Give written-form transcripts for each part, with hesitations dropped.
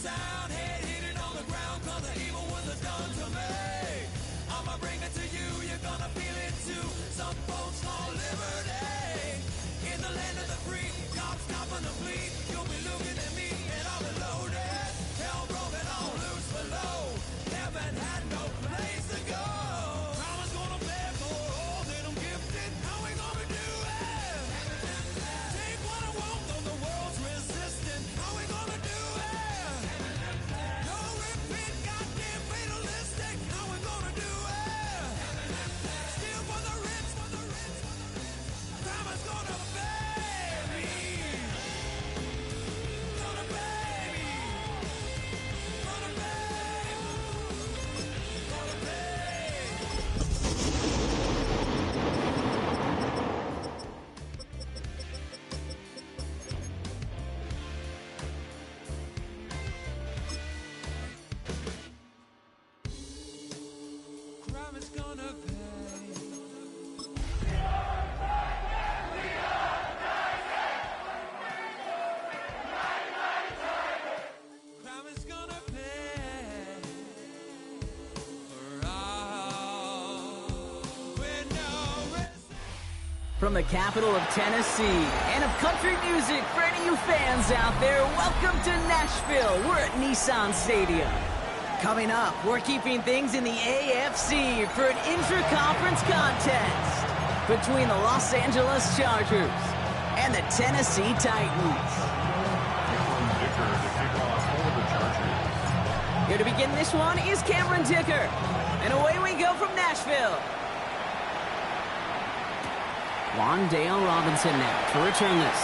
sound, head hitting on the ground, cause the evil ones are done to me. I'ma bring it to you, you're gonna feel it too. Some folks want liberty. In the land of the free, cops stopping the fleet. You'll be looking at me and I'll be loaded. Hell broken all loose below. Heaven had no place to go. Karma's gonna bear for all that I'm gifted. How we gonna do it? Take what I want, though the world's resisting. How we gonna do it? No repent, goddamn fatalistic. How we gonna do it? Steal for the rich, for the rich, for the rich. Karma's gonna pay me. Gonna pay me. Gonna pay. Gonna pay. Crime is gonna pay. Crime is gonna pay for all with no respect. From the capital of Tennessee and of country music, for any of you fans out there, welcome to Nashville. We're at Nissan Stadium. Coming up, we're keeping things in the AFC for an intra-conference contest between the Los Angeles Chargers and the Tennessee Titans. Here to begin this one is Cameron Dicker. And away we go from Nashville. Wandale Robinson now to return this.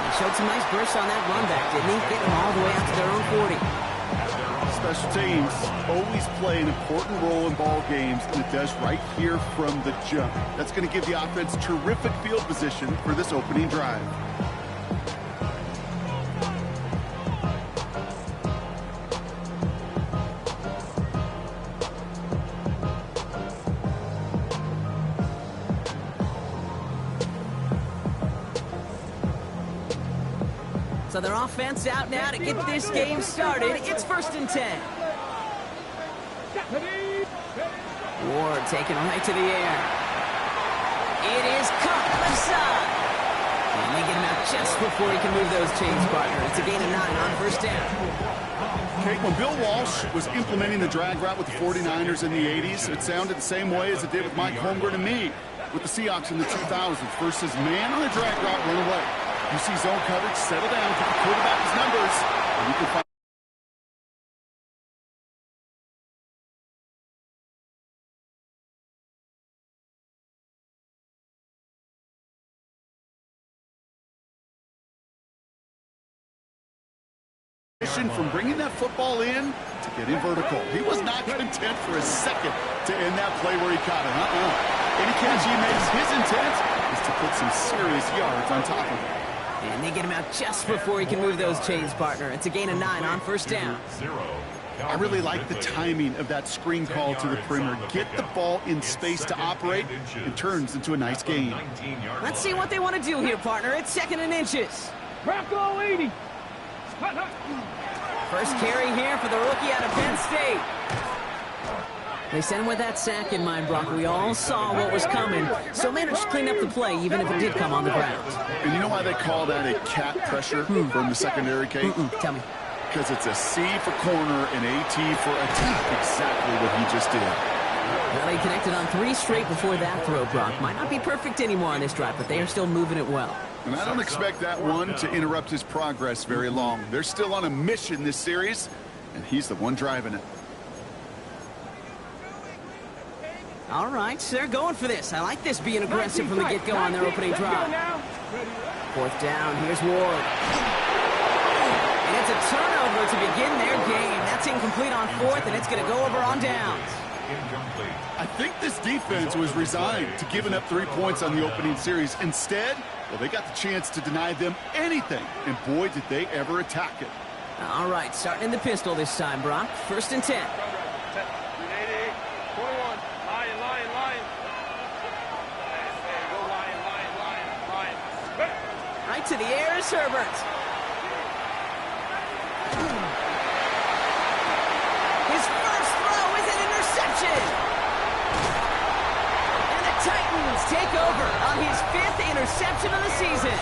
He showed some nice bursts on that run back, didn't he? Getting them all the way out to their own 40. Special teams always play an important role in ball games, and it does right here from the jump. That's going to give the offense terrific field position for this opening drive. So their offense out now to get this game started. It's 1st and 10. Ward taken right to the air. It is caught left side. And they get him out just before he can move those chains, partner. It's a gain of 9 on 1st down. Okay, when Bill Walsh was implementing the drag route with the 49ers in the 80s, it sounded the same way as it did with Mike Holmgren and me with the Seahawks in the 2000s versus man on a drag route, run away. You see zone coverage, settle down, get the quarterback his numbers, and you can find from bringing that football in to getting vertical. He was not content for a second to end that play where he caught it. Any catch he makes, his intent is to put some serious yards on top of it. And they get him out just before he can move those chains, partner. It's a gain of 9 on 1st down. I really like the timing of that screen call to the perimeter. Get the ball in space to operate. It turns into a nice gain. Let's see what they want to do here, partner. It's 2nd and inches. Rocco 80. First carry here for the rookie out of Penn State. They sent him with that sack in mind, Brock. We all saw what was coming, so managed to clean up the play, even if it did come on the ground. And you know why they call that a cat pressure from the secondary, Kate? Tell me. Because it's a C for corner and AT for attack. Exactly what he just did. Well, they connected on 3 straight before that throw, Brock. Might not be perfect anymore on this drive, but they are still moving it well. And I don't expect that one to interrupt his progress very long. They're still on a mission this series, and he's the one driving it. All right, they're going for this. I like this being aggressive from the get-go on their opening drive. 4th down, here's Ward. And it's a turnover to begin their game. That's incomplete on 4th, and it's going to go over on downs. I think this defense was resigned to giving up 3 points on the opening series. Instead, well, they got the chance to deny them anything, and boy, did they ever attack it. All right, starting in the pistol this time, Brock. 1st and 10. 21. Lion. Go Lion. Right to the air is Herbert. His first throw is an interception. And the Titans take over on his 5th interception of the season.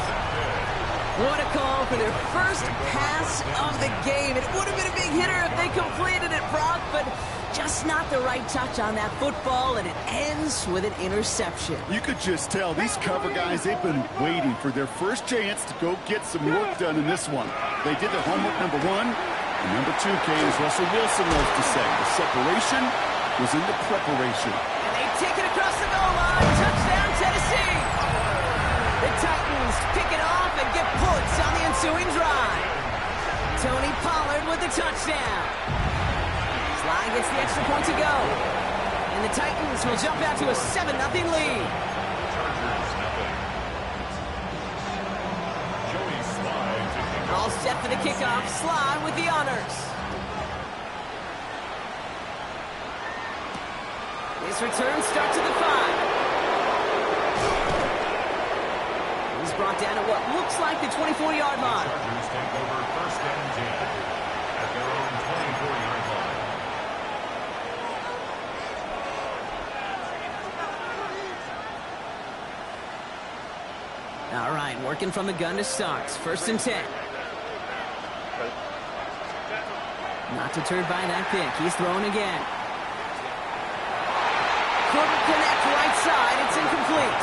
What a call for their first pass of the game. It would have been a big hitter if they completed it, Brock, but just not the right touch on that football, and it ends with an interception. You could just tell these cover guys, they've been waiting for their first chance to go get some work done in this one. They did their homework, number one. And number two, Kane, as Russell Wilson loves to say, the separation was in the preparation. And they take it across the goal line. Touchdown, Tennessee. The Titans pick it off and get points on the ensuing drive. Tony Pollard with the touchdown. Sly gets the extra point to go. And the Titans will jump out to a 7-0 lead. All set for the kickoff. Sly with the honors. His return starts at the 5. He's brought down at what looks like the 24-yard line. Chargers take over first and 10 at their own 24-yard line. All right, working from the gun to start. First and 10. Not deterred by that pick. He's throwing again. Couldn't connect right side. It's incomplete.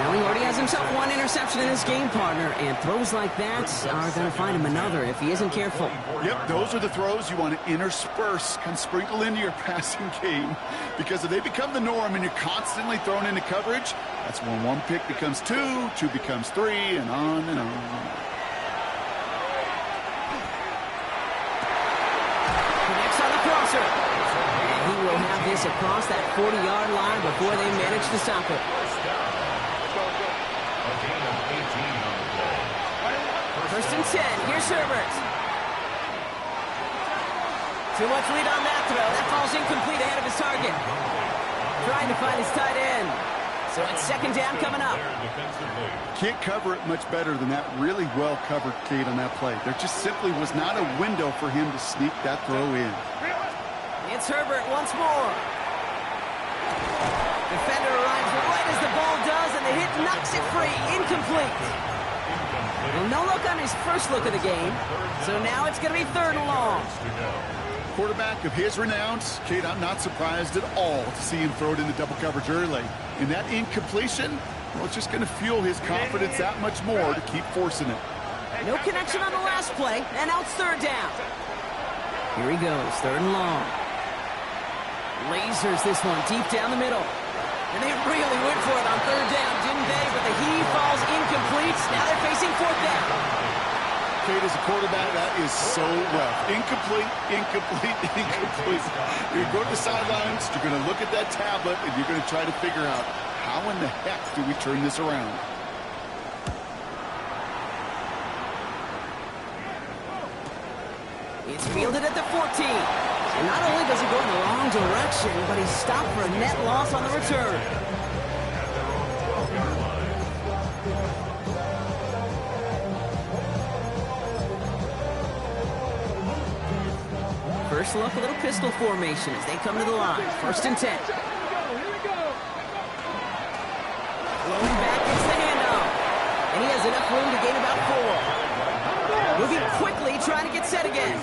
Now he already has himself one interception in his game, partner, and throws like that are going to find him another if he isn't careful. Yep, those are the throws you want to intersperse, kind of sprinkle into your passing game, because if they become the norm and you're constantly thrown into coverage, that's when one pick becomes two, two becomes three, and on and on. Connects on the crosser. And he will have this across that 40-yard line before they manage to stop it. First and 10. Here's Herbert. Too much lead on that throw. That falls incomplete ahead of his target. Trying to find his tight end. So it's second down coming up. Can't cover it much better than that really well-covered Kate on that play. There just simply was not a window for him to sneak that throw in. It's Herbert once more. Defender arrives right as the ball does, and the hit knocks it free. Incomplete. Well, no look on his first look of the game, so now it's going to be third and long. Quarterback of his renounce, Kate, I'm not surprised at all to see him throw it into double coverage early. And that incompletion, well, it's just going to fuel his confidence that much more to keep forcing it. No connection on the last play, and now it's third down. Here he goes, third and long. Lasers this one deep down the middle. And they really went for it on third down, didn't they? But the heave falls incomplete. Now they're facing fourth down. Kate, as a quarterback, that is so rough. Incomplete, incomplete, incomplete. You're going to the sidelines, you're going to look at that tablet, and you're going to try to figure out how in the heck do we turn this around. It's fielded at the 14. And not only does he go in the wrong direction, but he's stopped for a net loss on the return. First look, a little pistol formation as they come to the line. First and 10. Rolling back, gets the handoff. And he has enough room to gain about 4. Moving quickly, trying to get set again.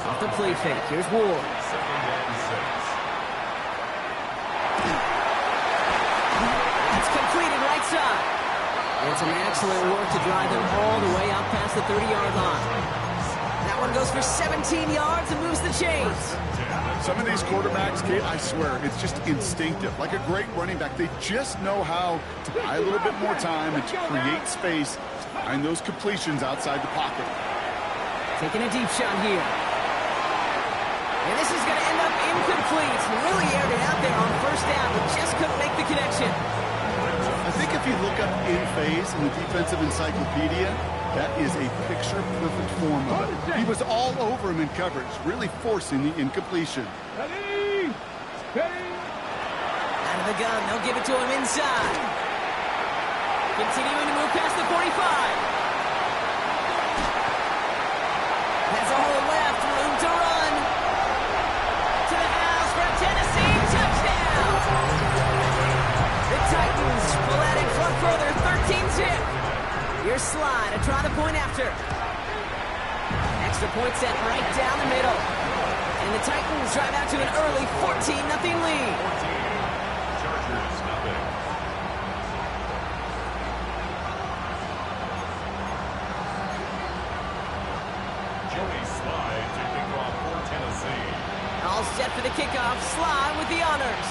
Off the play fake. Here's Ward. That's completed right side. And some excellent work to drive them all the way out past the 30-yard line. That one goes for 17 yards and moves the chains. Some of these quarterbacks, Kate, I swear, it's just instinctive. Like a great running back, they just know how to buy a little bit more time and to create space to find those completions outside the pocket. Taking a deep shot here. And this is going to end up incomplete. Really aired it out there on first down, but just couldn't make the connection. I think if you look up in phase in the defensive encyclopedia, that is a picture-perfect form of it. He was all over him in coverage, really forcing the incompletion. That Out of the gun, they'll give it to him inside. Continuing to move past the 45. Has a hole left, room to run. To the house for a Tennessee touchdown. The Titans pull out in front further, 13-zip. Here's Sly to try the point after. Extra point set right down the middle. And the Titans drive out to an early 14-0 lead. Chargers, nothing. Joey Sly to kick off for Tennessee. All set for the kickoff. Sly with the honors.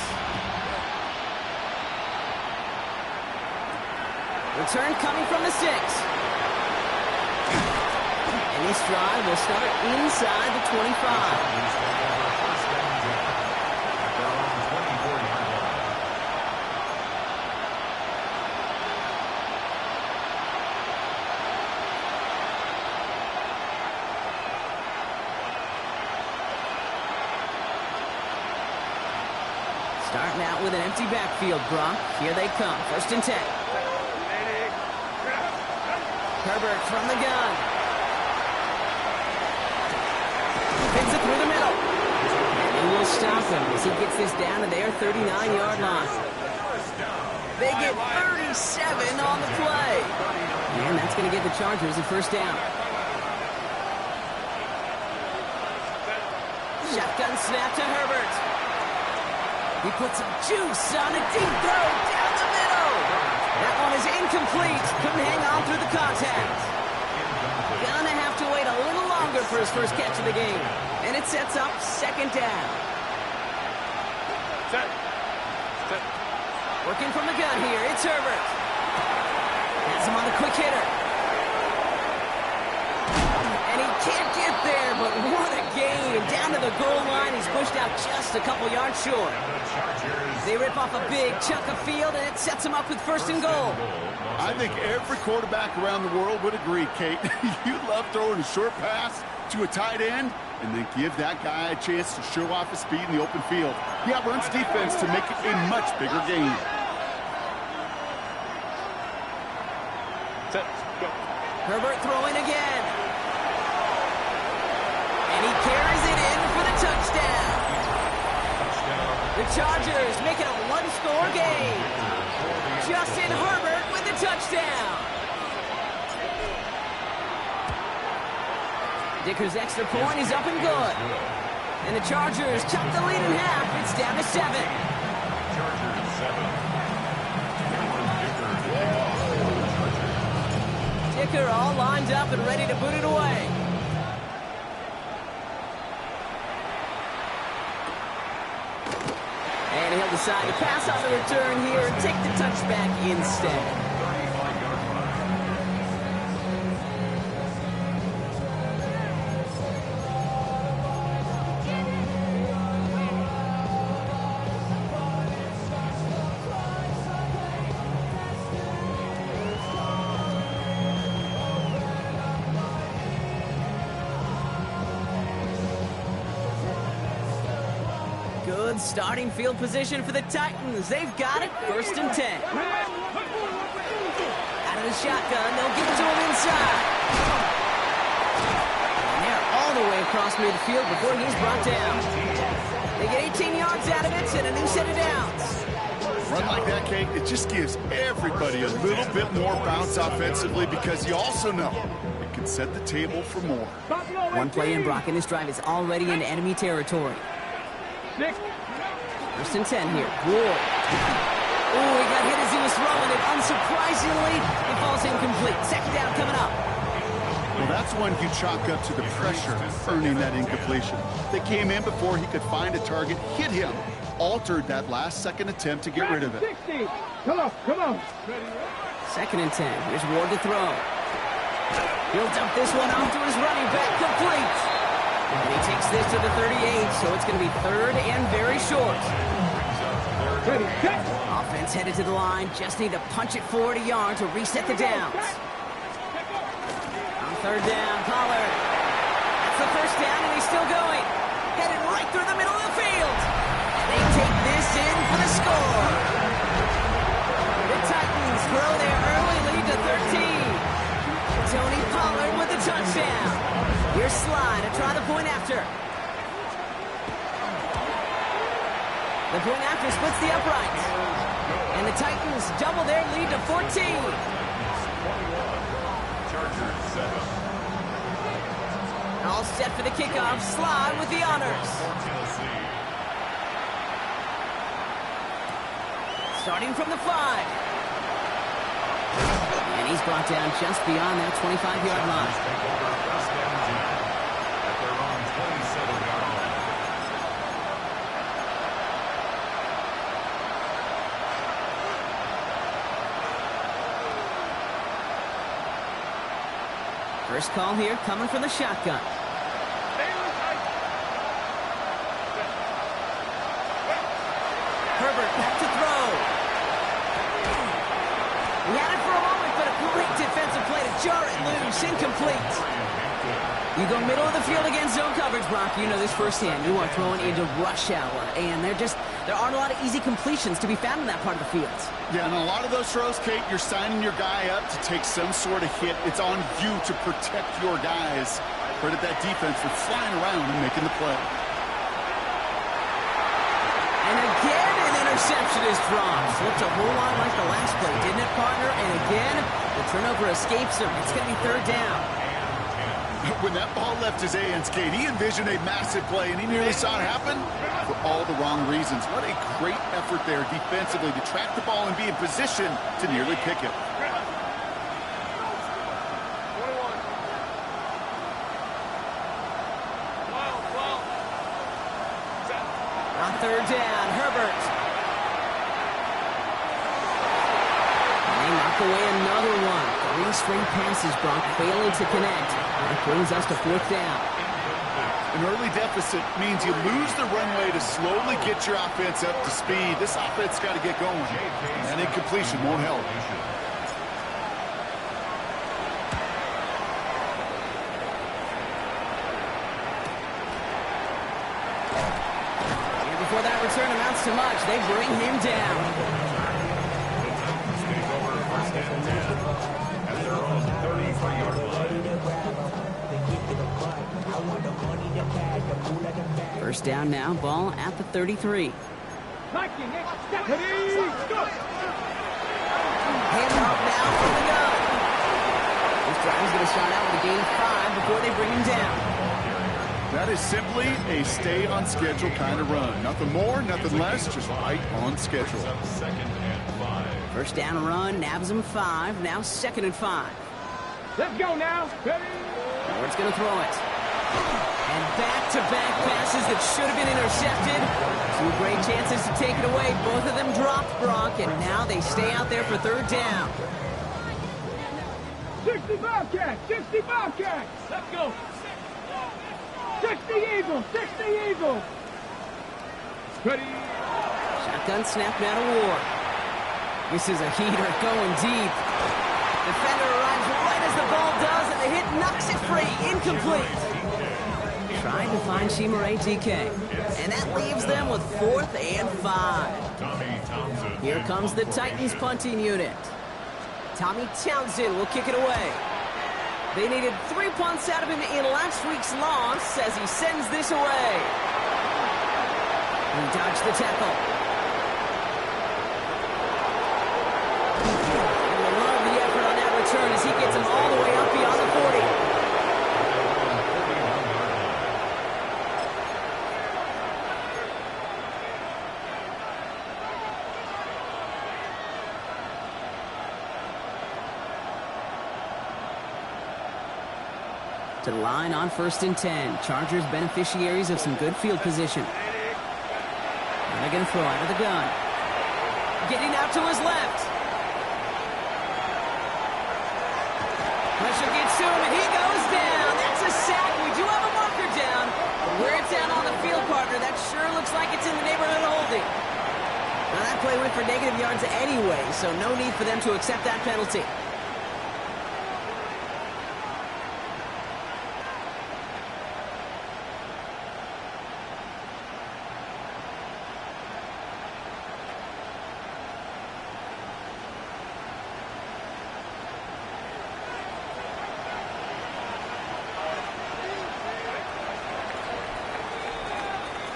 Return coming from the 6. And this drive will start inside the 25. Chargers take over first down 10 at their own 24-yard line. Starting out with an empty backfield, Brock. Here they come. 1st and 10. Herbert from the gun. Pins it through the middle. And will stop him as he gets this down to their 39-yard line. They get 37 on the play. And that's going to give the Chargers a 1st down. Shotgun snap to Herbert. He puts some juice on a deep throw down the middle. That one is incomplete. Couldn't hang on through the contact. Gonna have to wait a little longer for his first catch of the game. And it sets up 2nd down. Set. Working from the gun here, it's Herbert. Has him on the quick hitter. And he can't get there, but what a game. Down to the goal line, he's pushed out just a couple yards short. They rip off a big chunk of field, and it sets him up with 1st and goal. I think every quarterback around the world would agree, Kate. You love throwing a short pass to a tight end and then give that guy a chance to show off his speed in the open field. He outruns defense to make it a much bigger game. Set. Go. Herbert throwing again. And he carries it in for the touchdown. The Chargers make it a 1-score game. Justin Herbert with the touchdown. Dicker's extra point is up and good. And the Chargers chop the lead in half. It's down to 7. Chargers 7. Dicker all lined up and ready to put it away. And he'll decide to pass on the return here and take the touchback instead. Good starting field position for the Titans. They've got it. 1st and 10. Out of the shotgun, they'll give it to him inside. And they're all the way across midfield before he's brought down. They get 18 yards out of it and a new set of downs. Run like that, Kate, it just gives everybody a little bit more bounce offensively because you also know it can set the table for more. One play in, Brock, and this drive is already into enemy territory. 1st and 10 here. Ward. Oh, he got hit as he was throwing it. Unsurprisingly, it falls incomplete. 2nd down coming up. Well, that's one you chalk up to the pressure earning that incompletion. They came in before he could find a target, hit him, altered that last-second attempt to get rid of it. Come on. 2nd and 10. Here's Ward to throw. He'll dump this one off to his running back. Complete. And he takes this to the 38, so it's going to be 3rd and very short. Offense headed to the line. Just need to punch it forward a yard to reset the downs. On 3rd down, Pollard. That's the 1st down, and he's still going. Headed right through the middle of the field. And they take this in for the score. The Titans grow their early lead to 13. Tony Pollard with the touchdown. Here's Sly to try the point after. The point after splits the uprights. And the Titans double their lead to 14. Chargers 7. All set for the kickoff. Sly with the honors. Starting from the 5. And he's brought down just beyond that 25-yard line. At their own 27-yard line. First call here coming from the shotgun. Herbert back to throw. He had it for a moment, but a great defensive play to jar it loose. Incomplete. You go middle of the field against zone coverage, Brock. You know this firsthand. You are throwing into rush hour, and there aren't a lot of easy completions to be found in that part of the field. Yeah, and a lot of those throws, Kate, you're signing your guy up to take some sort of hit. It's on you to protect your guys. Credit that defense for flying around and making the play. And again, an interception is dropped. Looked a whole lot like the last play, didn't it, partner? And again, the turnover escapes him. It's going to be third down. When that ball left his hands, Kate, he envisioned a massive play, and he nearly saw it happen for all the wrong reasons. What a great effort there defensively to track the ball and be in position to nearly pick it. On third down, Herbert. And they knock away another one. 3 straight passes, Brock, failing to connect. That brings us to fourth down. An early deficit means you lose the runway to slowly get your offense up to speed. This offense got to get going. And incompletion won't help. Before that return amounts to much, they bring him down. Take over first and 10 at their own 33-yard line. First down now, ball at the 33. Hand off now from the gun. This drive is going to start out with a gain of 5 before they bring him down. That is simply a stay-on-schedule kind of run. Nothing more, nothing less, just right on schedule. Second and 5. First down run, nabs him 5, now 2nd and 5. Let's go now. Ford's going to throw it. And back-to-back passes that should have been intercepted. 2 great chances to take it away. Both of them dropped, Brock, and now they stay out there for third down. 60 Bobcats! 60 Bobcats! Let's go! 60 Eagles! 60 Eagles! Ready? Shotgun snap now to Ward. This is a heater going deep. Defender arrives right as the ball does, and the hit knocks it free. Incomplete. Trying to find Shimare DK. And that leaves them with 4th and 5. Here comes the Titans punting unit. Tommy Townsend will kick it away. They needed 3 punts out of him in last week's loss as he sends this away. He dodged the tackle. And I love the effort on that return as he gets him all the way up beyond the 40. To the line on 1st and 10. Chargers beneficiaries of some good field position. Now they're going to throw out of the gun. Getting out to his left. Pressure gets to him, and he goes down. That's a sack. We do have a marker down. But where it's down on the field, partner, that sure looks like it's in the neighborhood of holding. Now that play went for negative yards anyway, so no need for them to accept that penalty.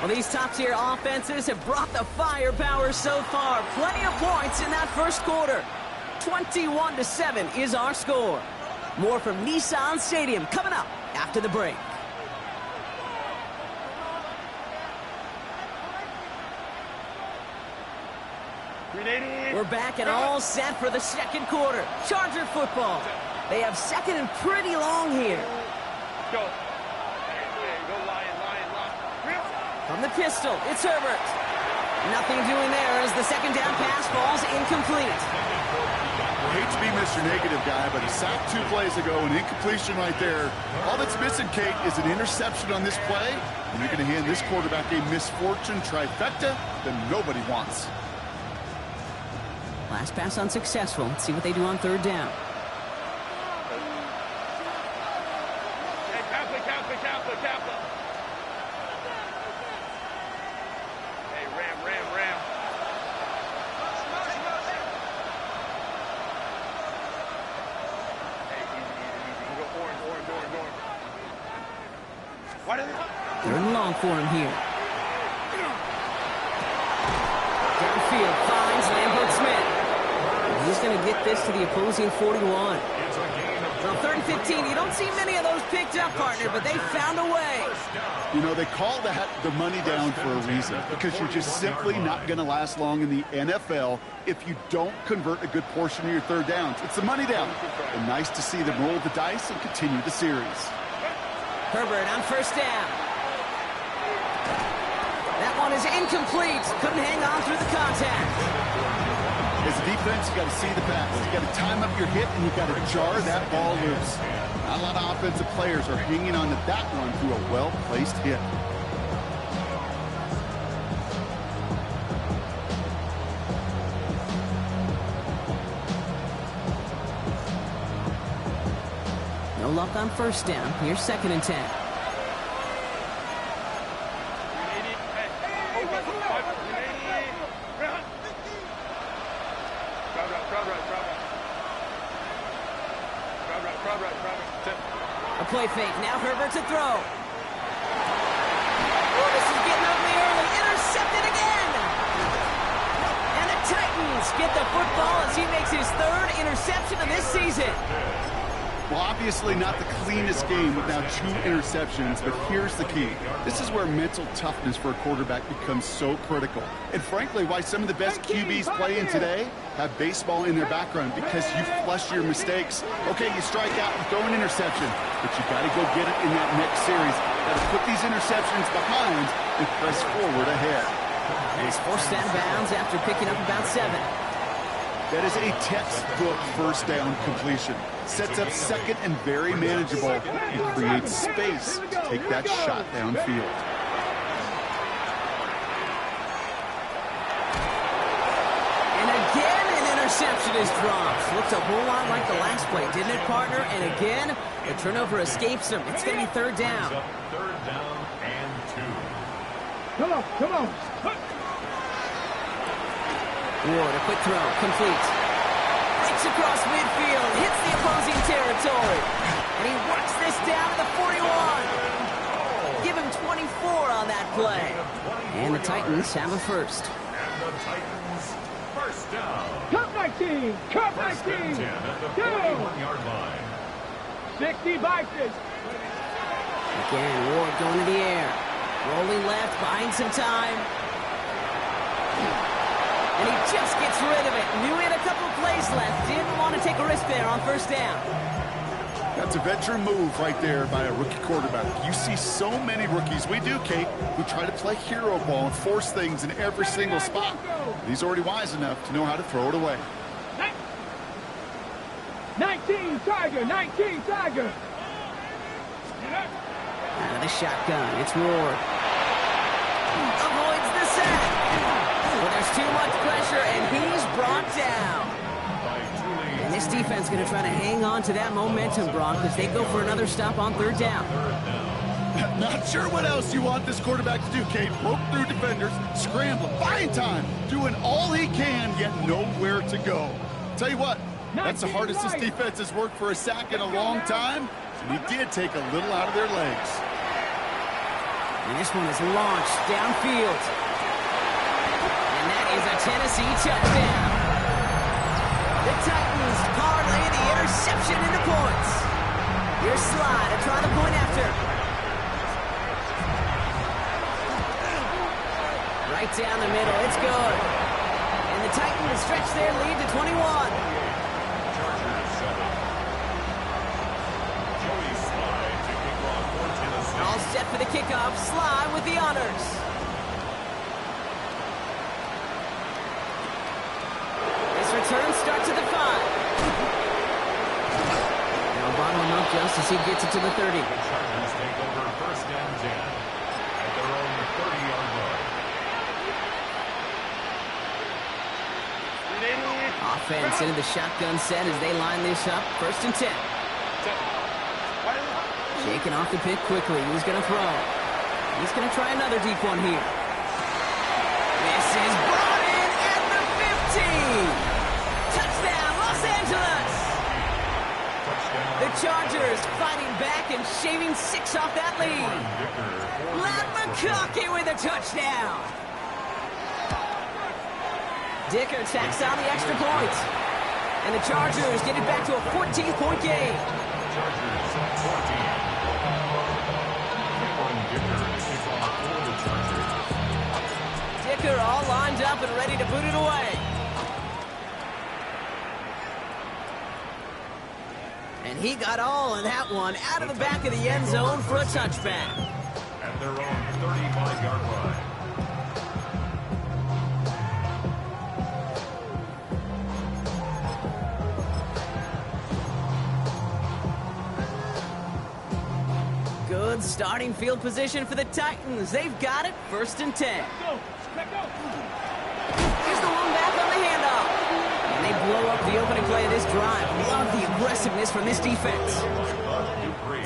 Well, these top-tier offenses have brought the firepower so far. Plenty of points in that first quarter. 21-7 is our score. More from Nissan Stadium coming up after the break. We're back and all set for the second quarter. Charger football. They have second and pretty long here. Go. Go Lion. From the pistol, it's Herbert. Nothing doing there as the second down pass falls incomplete. I hate to be Mr. Negative guy, but he sacked 2 plays ago, an incompletion right there. All that's missing, Kate, is an interception on this play, and you're going to hand this quarterback a misfortune trifecta that nobody wants. Last pass unsuccessful. Let's see what they do on third down. Kappa. Hey, Ram. Hey, easy. Go orange. What is it? Third and long for him here. Downfield finds Lambert Smith. He's going to get this to the opposing 41. Well, 3rd and 15, you don't see many of those picked up, partner, but they found a way. You know, they call that the money down for a reason, because you're just simply not going to last long in the NFL if you don't convert a good portion of your third downs. It's the money down. And nice to see them roll the dice and continue the series. Herbert on first down. That one is incomplete. Couldn't hang on through the contact. As a defense, you got to see the pass. You got to time up your hit, and you got to jar that ball loose. Not a lot of offensive players are hanging on to that one through a well-placed hit. No luck on first down. Here's 2nd and 10. A play fake. Now Herbert to throw. Oh, this is getting ugly early. Intercepted again. And the Titans get the football as he makes his 3rd interception of this season. Well, obviously not the cleanest game with now 2 interceptions, but here's the key. This is where mental toughness for a quarterback becomes so critical. And frankly, why some of the best QBs playing today have baseball in their background, because you flush your mistakes. Okay, you strike out and throw an interception, but you got to go get it in that next series. Got to put these interceptions behind and press forward ahead. And he's forced out of bounds after picking up about 7. That is a textbook first down completion. Sets up second and very manageable and creates space to take that shot downfield. And again, an interception is dropped. Looked a whole lot like the last play, didn't it, partner? And again, the turnover escapes him. It's going to be 3rd down. 3rd down and 2. Come on. Ward, a quick throw, complete. Breaks across midfield, hits the opposing territory. And he works this down to the 41. Give him 24 on that play. And the Titans have a first. And the Titans, first down. Cup 19. First and 10 at the 41-yard line. 60 boxes. Again, Ward going to the air. Rolling left, buying some time. And he just gets rid of it. Knew he had a couple plays left. Didn't want to take a risk there on first down. That's a veteran move right there by a rookie quarterback. You see so many rookies, we do, Kate, who try to play hero ball and force things in every single spot. He's already wise enough to know how to throw it away. 19 Tiger. Out of the shotgun, it's Ward. Avoids the sack. Well, there's too much pressure, and he's brought down. And this defense is going to try to hang on to that momentum, Brock, as they go for another stop on third down. Not sure what else you want this quarterback to do, Kate. Broke through defenders, scramble, buying time, doing all he can, yet nowhere to go. Tell you what, that's the hardest this defense has worked for a sack in a long time, and he did take a little out of their legs. And this one is launched downfield. And that is a Tennessee touchdown. The Titans parlay the interception into points. Here's Sly to try the point after. Right down the middle, it's good. And the Titans stretch their lead to 21. All set for the kickoff. Sly with the honors. This return starts at the 5. Now bottle him up just as he gets it to the 30. The Chargers take over first and 10 at their own 30-yard line. Offense into the shotgun set as they line this up. First and 10. Shaking off the pick quickly. He's going to throw. He's going to try another deep one here. This is brought in at the 50. Touchdown, Los Angeles. The Chargers fighting back and shaving 6 off that lead. Matt McConkey with a touchdown. Dicker tacks on the extra point. And the Chargers get it back to a 14-point game. Chargers 14. Dicker all lined up and ready to boot it away. And he got all of that one out of the back of the end zone for a touchback. At their own 35-yard line. Good starting field position for the Titans. They've got it, first and 10. Here's the one back on the handoff. And they blow up the opening play of this drive. Love the aggressiveness from this defense.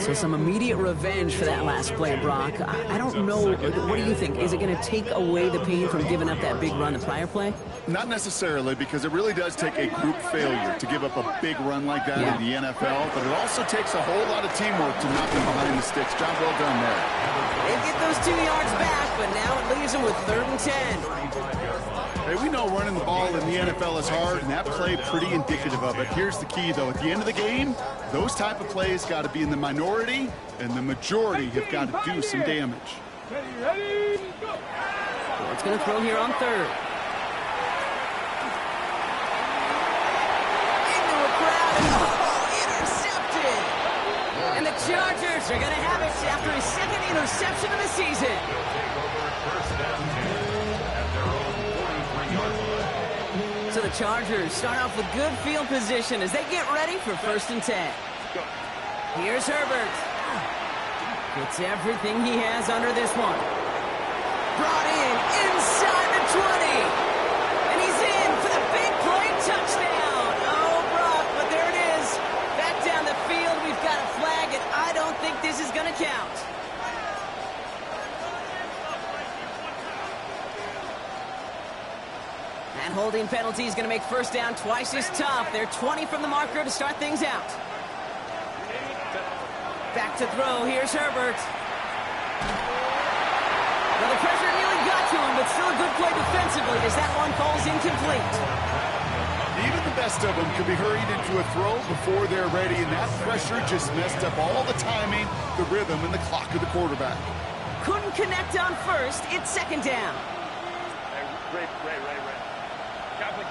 So some immediate revenge for that last play, Brock. I don't know. What do you think? Is it going to take away the pain from giving up that big run the prior play? Not necessarily, because it really does take a group failure to give up a big run like that in the NFL, but it also takes a whole lot of teamwork to knock them behind the sticks. Job well done there. They get those 2 yards back, but now it leaves them with 3rd and 10. Hey, we know running the ball in the NFL is hard, and that play pretty indicative of it. Here's the key, though. At the end of the game, those type of plays got to be in the minority, and the majority have got to do some damage. Ready, go! It's going to throw here on 3rd. Into a crowd, and intercepted! And the Chargers are going to have it after his 2nd interception of the season. First down 10 at their own 43-yard line. So the Chargers start off with good field position as they get ready for first and 10. Here's Herbert. Gets everything he has under this one. Brought in inside the 20. And he's in for the big play touchdown. Oh, Brock, but there it is. Back down the field, we've got a flag, and I don't think this is going to count. That holding penalty is going to make first down twice as tough. They're 20 from the marker to start things out. Back to throw. Here's Herbert. Well, the pressure nearly got to him, but still a good play defensively as that one falls incomplete. Even the best of them could be hurried into a throw before they're ready, and that pressure just messed up all the timing, the rhythm, and the clock of the quarterback. Couldn't connect on first. It's 2nd down. Ray. Captain.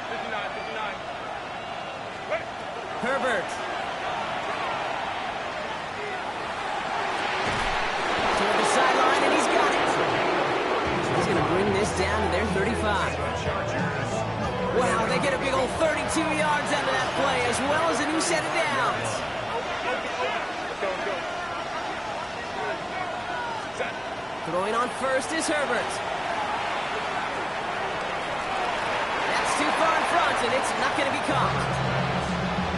59. Herbert. Toward the sideline, and he's got it. He's going to bring this down to their 35. Wow, they get a big old 32 yards out of that play, as well as a new set of downs. Throwing on first is Herbert. That's too far in front, and it's not going to be caught.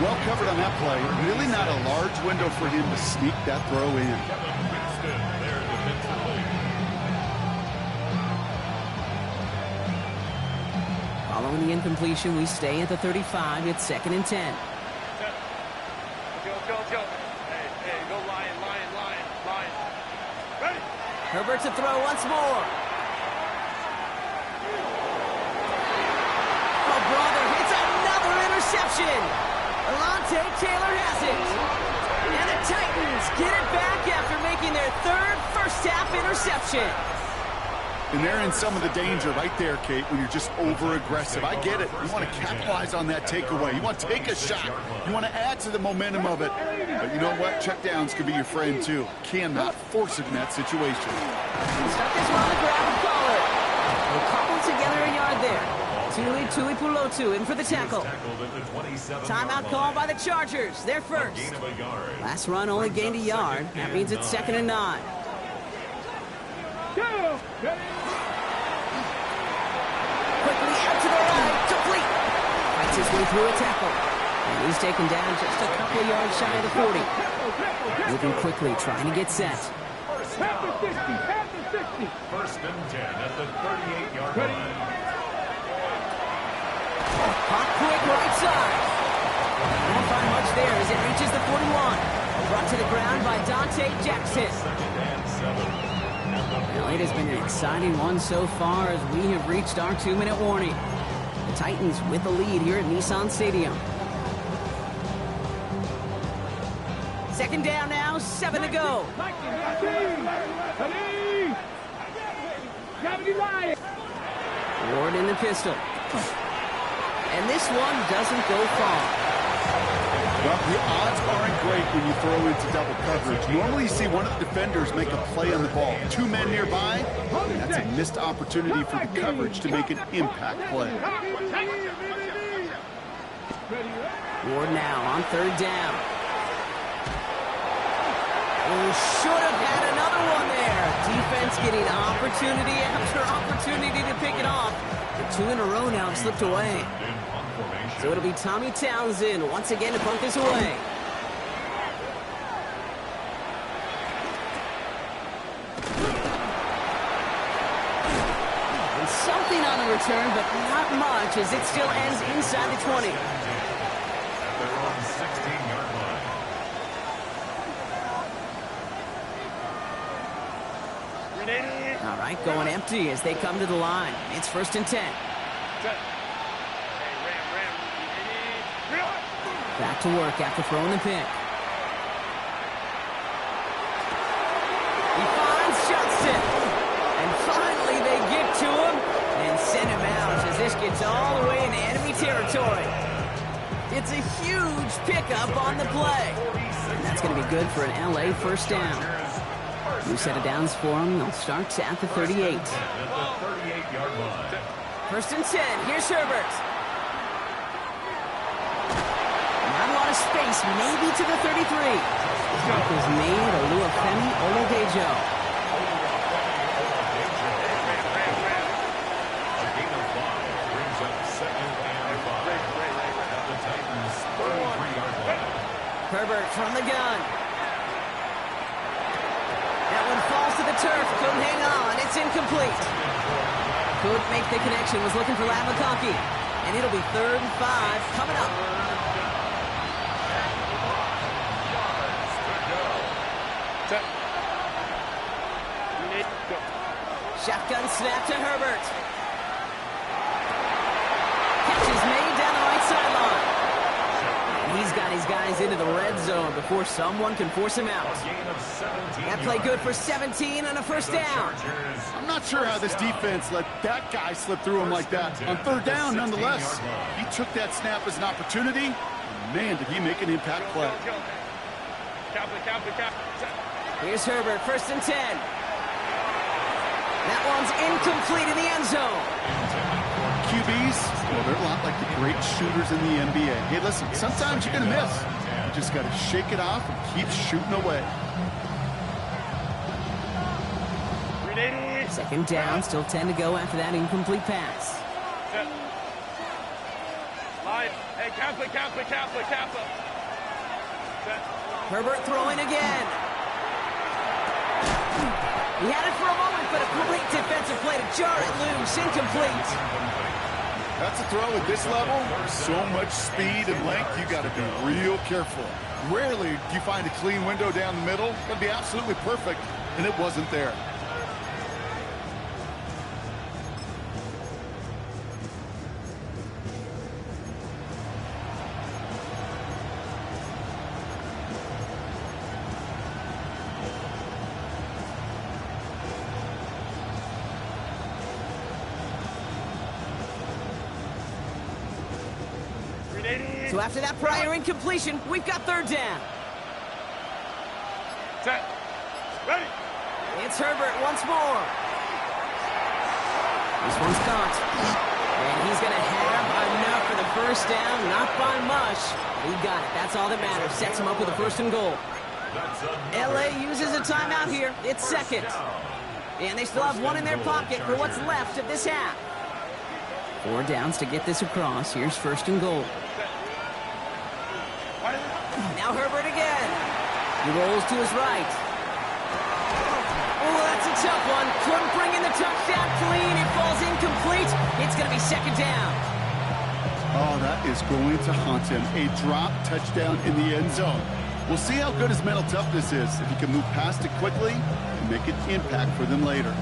Well covered on that play. Really not a large window for him to sneak that throw in. Following the incompletion, we stay at the 35. It's 2nd and 10. Let's go. Hey, go lion. Ready? Herbert to throw once more. Oh, brother, it's another interception. Alontae Taylor has it. And the Titans get it back after making their third first-half interception. And they're in some of the danger right there, Kate, when you're just over-aggressive. I get it. You want to capitalize on that takeaway. You want to take a shot. You want to add to the momentum of it. But you know what? Checkdowns can be your friend, too. Cannot force it in that situation. Stuck this one on the ground and call it. We'll cobble together a yard there. Tui Pulotu in for the tackle. Timeout call by the Chargers. They're first. Last run only gained a yard. That means it's 2nd and 9. Quickly out to the right, complete. Fights his way through a tackle. And he's taken down just a couple yards shy of the 40. Moving quickly, trying to get set. Half the 60. First and 10 at the 38-yard line. Pop quick right side. Won't find much there as it reaches the 41. Brought to the ground by Dante Jackson. Second and 7. Well, it has been an exciting one so far as we have reached our 2-minute warning. The Titans with the lead here at Nissan Stadium. 2nd down now, 7 to go. Ward in the pistol. And this one doesn't go far. Well, the odds aren't great when you throw into double coverage. Normally you see one of the defenders make a play on the ball. 2 men nearby, that's a missed opportunity for the coverage to make an impact play. Ward now on 3rd down. Oh, should have had another one there. Defense getting opportunity after opportunity to pick it off. The 2 in a row now have slipped away. So it'll be Tommy Townsend once again to punt this away. And something on the return, but not much as it still ends inside the 20. At their own 16-yard line. All right, going empty as they come to the line. It's 1st and 10. Back to work after throwing the pick. He finds Johnston. And finally they get to him and send him out as this gets all the way into enemy territory. It's a huge pickup on the play. And that's going to be good for an LA first down. New set of downs for him. They'll start at the 38. 38-yard line. 1st and 10. Here's Herbert. Not a lot of space, maybe to the 33. Stop is made. Oluwafemi Oladejo. A gain of 5 brings up 2nd and 5 at the Titans' 33-yard line. Herbert from the gun. That one falls to the turf. Couldn't hang on. It's incomplete. Couldn't make the connection. Was looking for Lavakaki. And it'll be 3rd and 5 coming up. Shotgun snap to Herbert. Catch is made down the right sideline. And he's got his guys into the red zone before someone can force him out. That play good for 17 and a first down. I'm not sure how this defense let that guy slip through him like that. On 3rd down, nonetheless, he took that snap as an opportunity. And man, did he make an impact play. Here's Herbert, 1st and 10. That one's incomplete in the end zone. QBs, well, they're a lot like the great shooters in the NBA. Hey, listen, sometimes you're going to miss. You just got to shake it off and keep shooting away. 2nd down, still 10 to go after that incomplete pass. Hey, Kappa. Herbert throwing again. He had it for a moment, but a great defensive play to jar it loose. Incomplete. That's a throw at this level. So much speed and length, you got to be real careful. Rarely do you find a clean window down the middle. That'd be absolutely perfect, and it wasn't there. So after that prior incompletion, we've got third down. Set. Ready. It's Herbert once more. This one's caught. And he's going to have enough for the first down, not by much. He got it. That's all that matters. Sets him up with a first and goal. LA uses a timeout here. It's second. And they still have one in their pocket for what's left of this half. 4 downs to get this across. Here's first and goal. Now Herbert again. He rolls to his right. Oh, that's a tough one. Couldn't bring in the touchdown clean. It falls incomplete. It's going to be second down. Oh, that is going to haunt him. A drop touchdown in the end zone. We'll see how good his mental toughness is. If he can move past it quickly and make an impact for them later.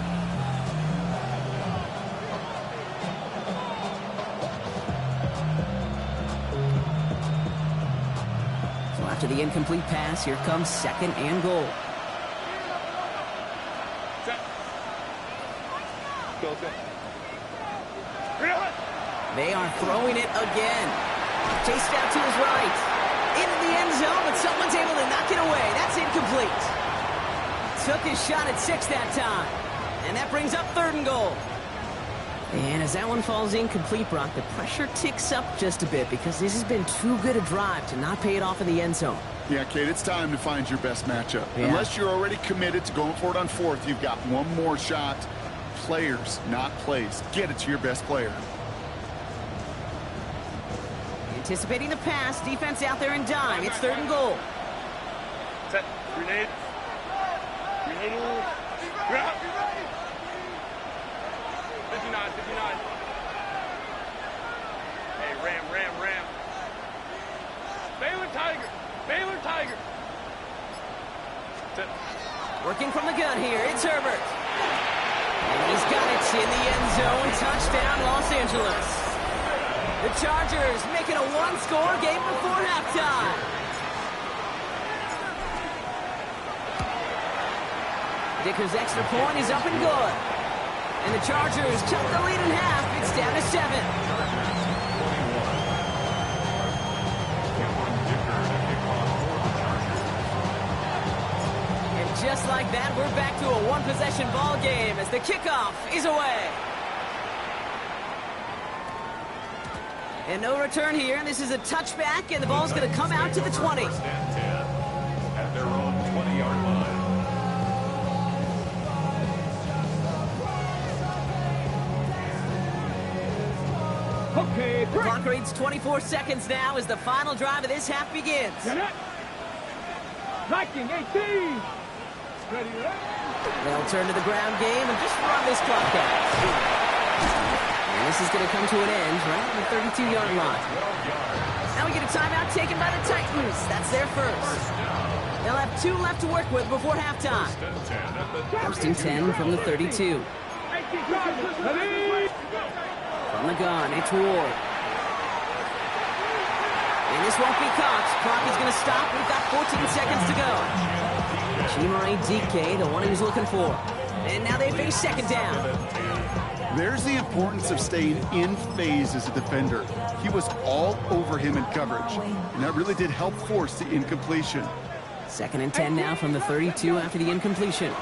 After the incomplete pass, here comes second and goal. Set. Go. They are throwing it again. Chased out to his right. Into the end zone, but someone's able to knock it away. That's incomplete. Took his shot at 6 that time. And that brings up third and goal. And as that one falls incomplete, Brock, the pressure ticks up just a bit because this has been too good a drive to not pay it off in the end zone. Yeah, Kate, it's time to find your best matchup. Yeah. Unless you're already committed to going for it on fourth, you've got one more shot. Players, not plays. Get it to your best player. Anticipating the pass, defense out there in dime. It's third and goal. Set. Grenade. Grenade. Grab. 59. Hey, ram. Baylor Tiger. Set. Working from the gun here, it's Herbert. And he's got it in the end zone. Touchdown, Los Angeles. The Chargers making a one-score game before halftime. Dicker's extra point is up and good. And the Chargers took the lead in half. It's down to 7. Just like that, we're back to a one-possession ball game as the kickoff is away. And no return here. This is a touchback, and the ball's going to come out to the 20. First and 10 at their own 20-yard line. Okay, The clock reads 24 seconds now as the final drive of this half begins. Liking 18. Ready. They'll turn to the ground game and just run this clock out. And this is going to come to an end right on the 32-yard line. Now we get a timeout taken by the Titans. That's their first. They'll have 2 left to work with before halftime. First and 10 from the 32. From the gun, it's Ward. And this won't be caught. Clock is going to stop. We've got 14 seconds to go. Chimere DK, the one he was looking for. And now they face second down. There's the importance of staying in phase as a defender. He was all over him in coverage, and that really did help force the incompletion. Second and 10 now from the 32 after the incompletion.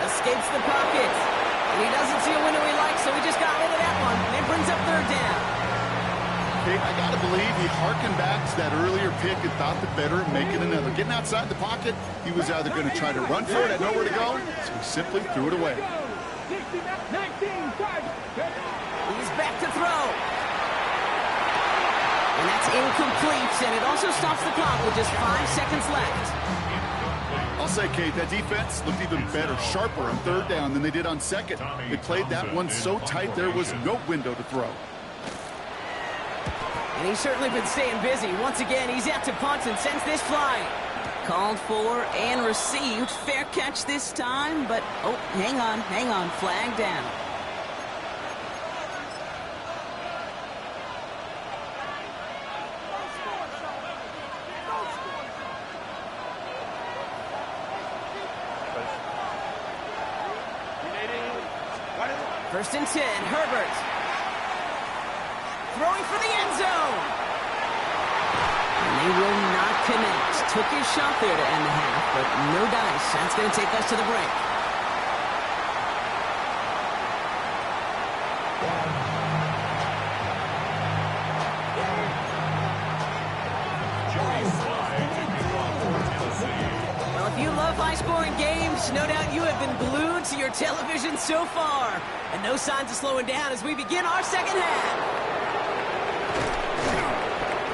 Escapes the pocket. And he doesn't see a window he likes, so he just got rid of that one. And it brings up third down. Okay, I gotta believe he harkened back to that earlier pick and thought the better of making another. Getting outside the pocket, he was either going to try to run for it, had nowhere to go, so he simply threw it away. He's back to throw. And that's incomplete, and it also stops the clock with just 5 seconds left. I'll say, Kate, that defense looked even better, sharper on third down than they did on second. They played that one so tight there was no window to throw. And he's certainly been staying busy. Once again, he's out to punt and sends this flying. Called for and received. Fair catch this time, but, oh, hang on. Flag down. First and 10, Herbert. Throwing for the end zone. And they will not connect. Took his shot there to end the half, but no dice. That's going to take us to the break. Well, if you love high-scoring games, no doubt you have been glued to your television so far. And no signs of slowing down as we begin our second half.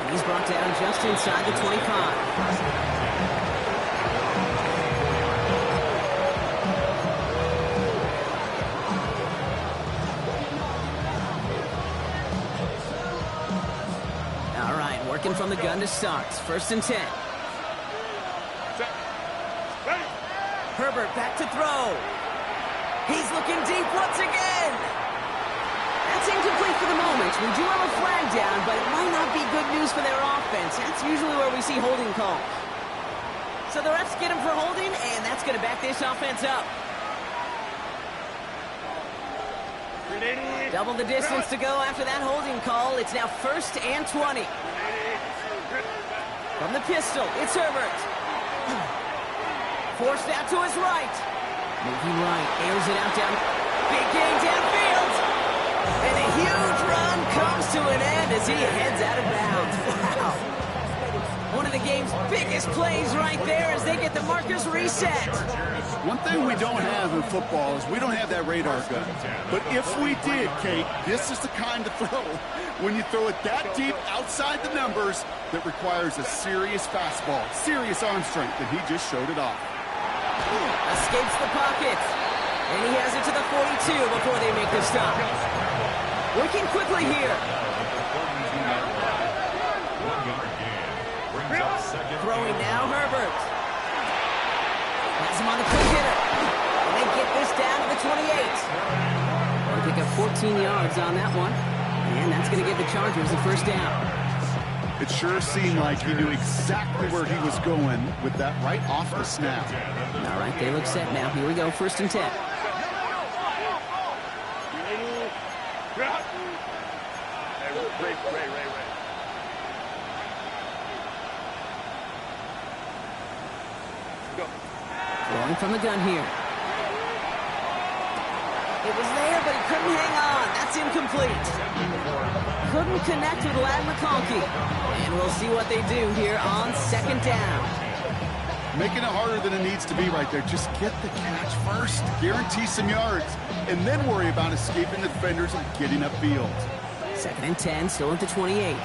And he's brought down just inside the 25. All right, working from the gun to start. First and 10. Herbert back to throw. He's looking deep once again. That's incomplete for the moment. We do have a flag down, but it might not be good news for their offense. That's usually where we see holding calls. So the refs get him for holding, and that's going to back this offense up. Double the distance to go after that holding call. It's now first and 20. From the pistol, it's Herbert. Forced out to his right. Moving right, airs it out down. Big gain downfield. And a huge run comes to an end as he heads out of bounds. Wow. One of the game's biggest plays right there as they get the markers reset. One thing we don't have in football is we don't have that radar gun. But if we did, Kate, this is the kind of throw, when you throw it that deep outside the numbers, that requires a serious fastball, serious arm strength, and he just showed it off. Escapes the pocket. And he has it to the 42 before they make the stop. Working quickly here. Throwing now, Herbert. Has him on the quick hitter. And they get this down to the 28. They'll pick up 14 yards on that one. And that's going to give the Chargers the first down. It sure seemed like he knew exactly where he was going with that right off the snap. All right, they look set now. Here we go, first and 10. Going from the gun here. It was there, but he couldn't hang on. That's incomplete. Couldn't connect with Ladd McConkey. And we'll see what they do here on second down. Making it harder than it needs to be right there. Just get the catch first. Guarantee some yards. And then worry about escaping the defenders and getting upfield. Second and 10, still at the 28.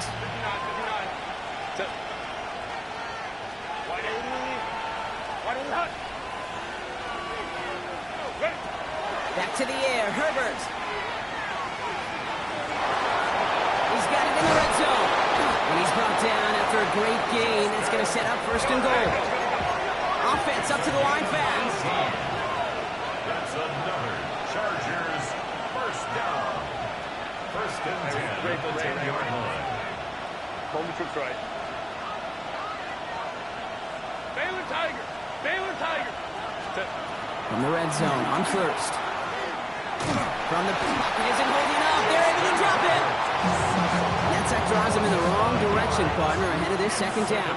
Back to the air, Herbert. He's got it in the red zone. And he's brought down after a great gain. That's going to set up first and goal. Offense up to the line fast. That's another Chargers first down. First and 10 at the 10-yard line. Home trips right. Baylor Tiger. Baylor Tiger. From the red zone on first. From the pocket, isn't holding up. They're able to drop it. That sack drives him in the wrong direction, partner, ahead of this second down.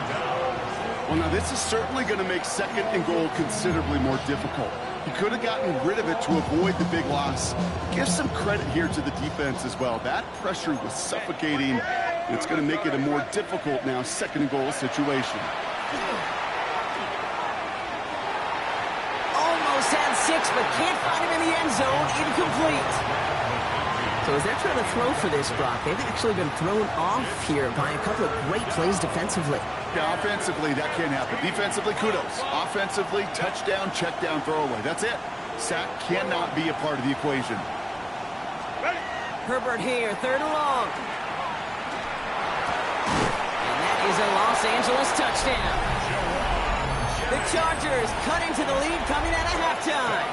Well, now this is certainly going to make second and goal considerably more difficult. He could have gotten rid of it to avoid the big loss. Give some credit here to the defense as well. That pressure was suffocating. It's going to make it a more difficult now second and goal situation. Almost had 6, but can't find him in the end zone. Incomplete. So as they're trying to throw for this, Brock, they've actually been thrown off here by a couple of great plays defensively. Yeah, offensively, that can't happen. Defensively, kudos. Offensively, touchdown, check down, throwaway. That's it. Sack cannot be a part of the equation. Herbert here, 3rd and long. And that is a Los Angeles touchdown. The Chargers cut into the lead coming out of halftime.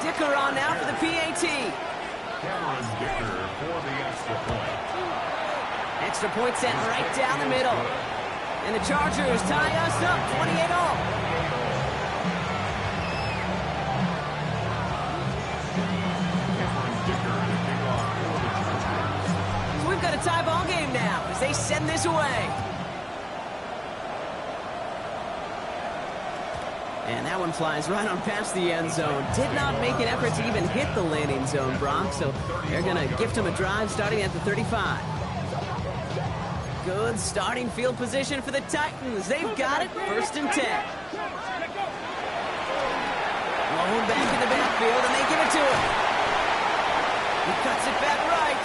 Dicker on now for the PAT. Cameron Dicker for the extra point. Extra point set right down the middle. And the Chargers tie us up 28-all. Cameron Dicker to kick off for the Chargers. So we've got a tie ball game now as they send this away. And that one flies right on past the end zone. Did not make an effort to even hit the landing zone, Brock. So they're going to gift him a drive starting at the 35. Good starting field position for the Titans. They've got it, 1st and 10. Blown back in the backfield, and they give it to him. He cuts it back right.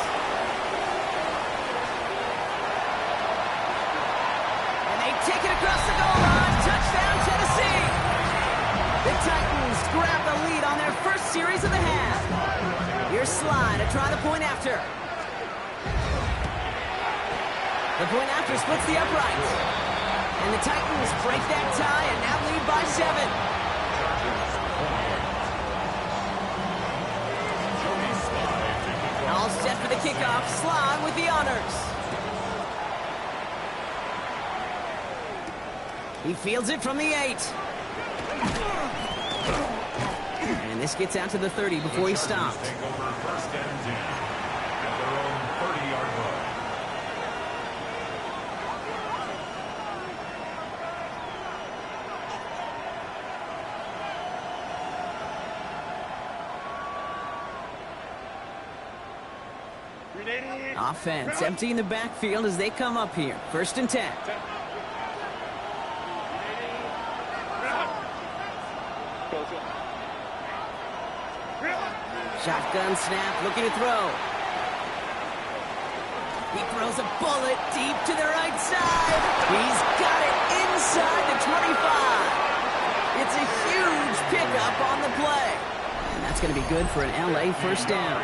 And they take it across the goal line. Touchdown, Tennessee. The Titans grab the lead on their first series of the half. Here's Sly to try the point after. The point after splits the uprights. And the Titans break that tie and now lead by 7. All set for the kickoff. Sly with the honors. He fields it from the 8. And this gets out to the 30 before he stopped. Take over 1st and 10 at their own 30-yard line. Offense emptying the backfield as they come up here. 1st and 10. Shotgun snap, looking to throw. He throws a bullet deep to the right side. He's got it inside the 25. It's a huge pickup on the play. And that's going to be good for an LA 1st down.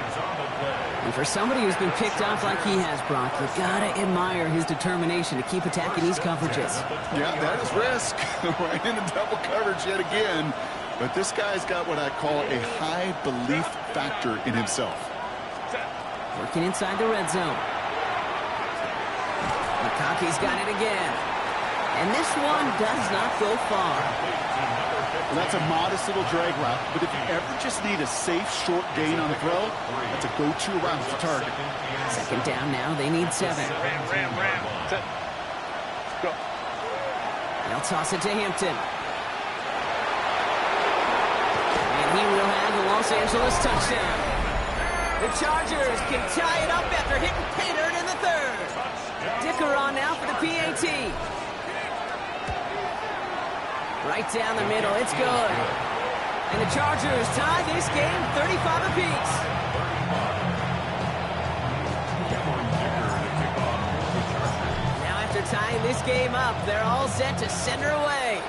And for somebody who's been picked off like he has, Brock, you gotta admire his determination to keep attacking these coverages. Yeah, that is risk. Right into double coverage yet again. But this guy's got what I call a high belief factor in himself. Working inside the red zone. McConkey's got it again. And this one does not go far. Well, that's a modest little drag route, but if you ever just need a safe, short gain on the throw, that's a go-to route to target. 2nd down now, they need 7. Ram. Set. Go. They'll toss it to Hampton. And he will have the Los Angeles touchdown. The Chargers can tie it up after hitting Paydirt in the 3rd. Dicker on now for the PAT. Right down the middle, it's good. And the Chargers tie this game 35 apiece. Now after tying this game up, they're all set to send her away.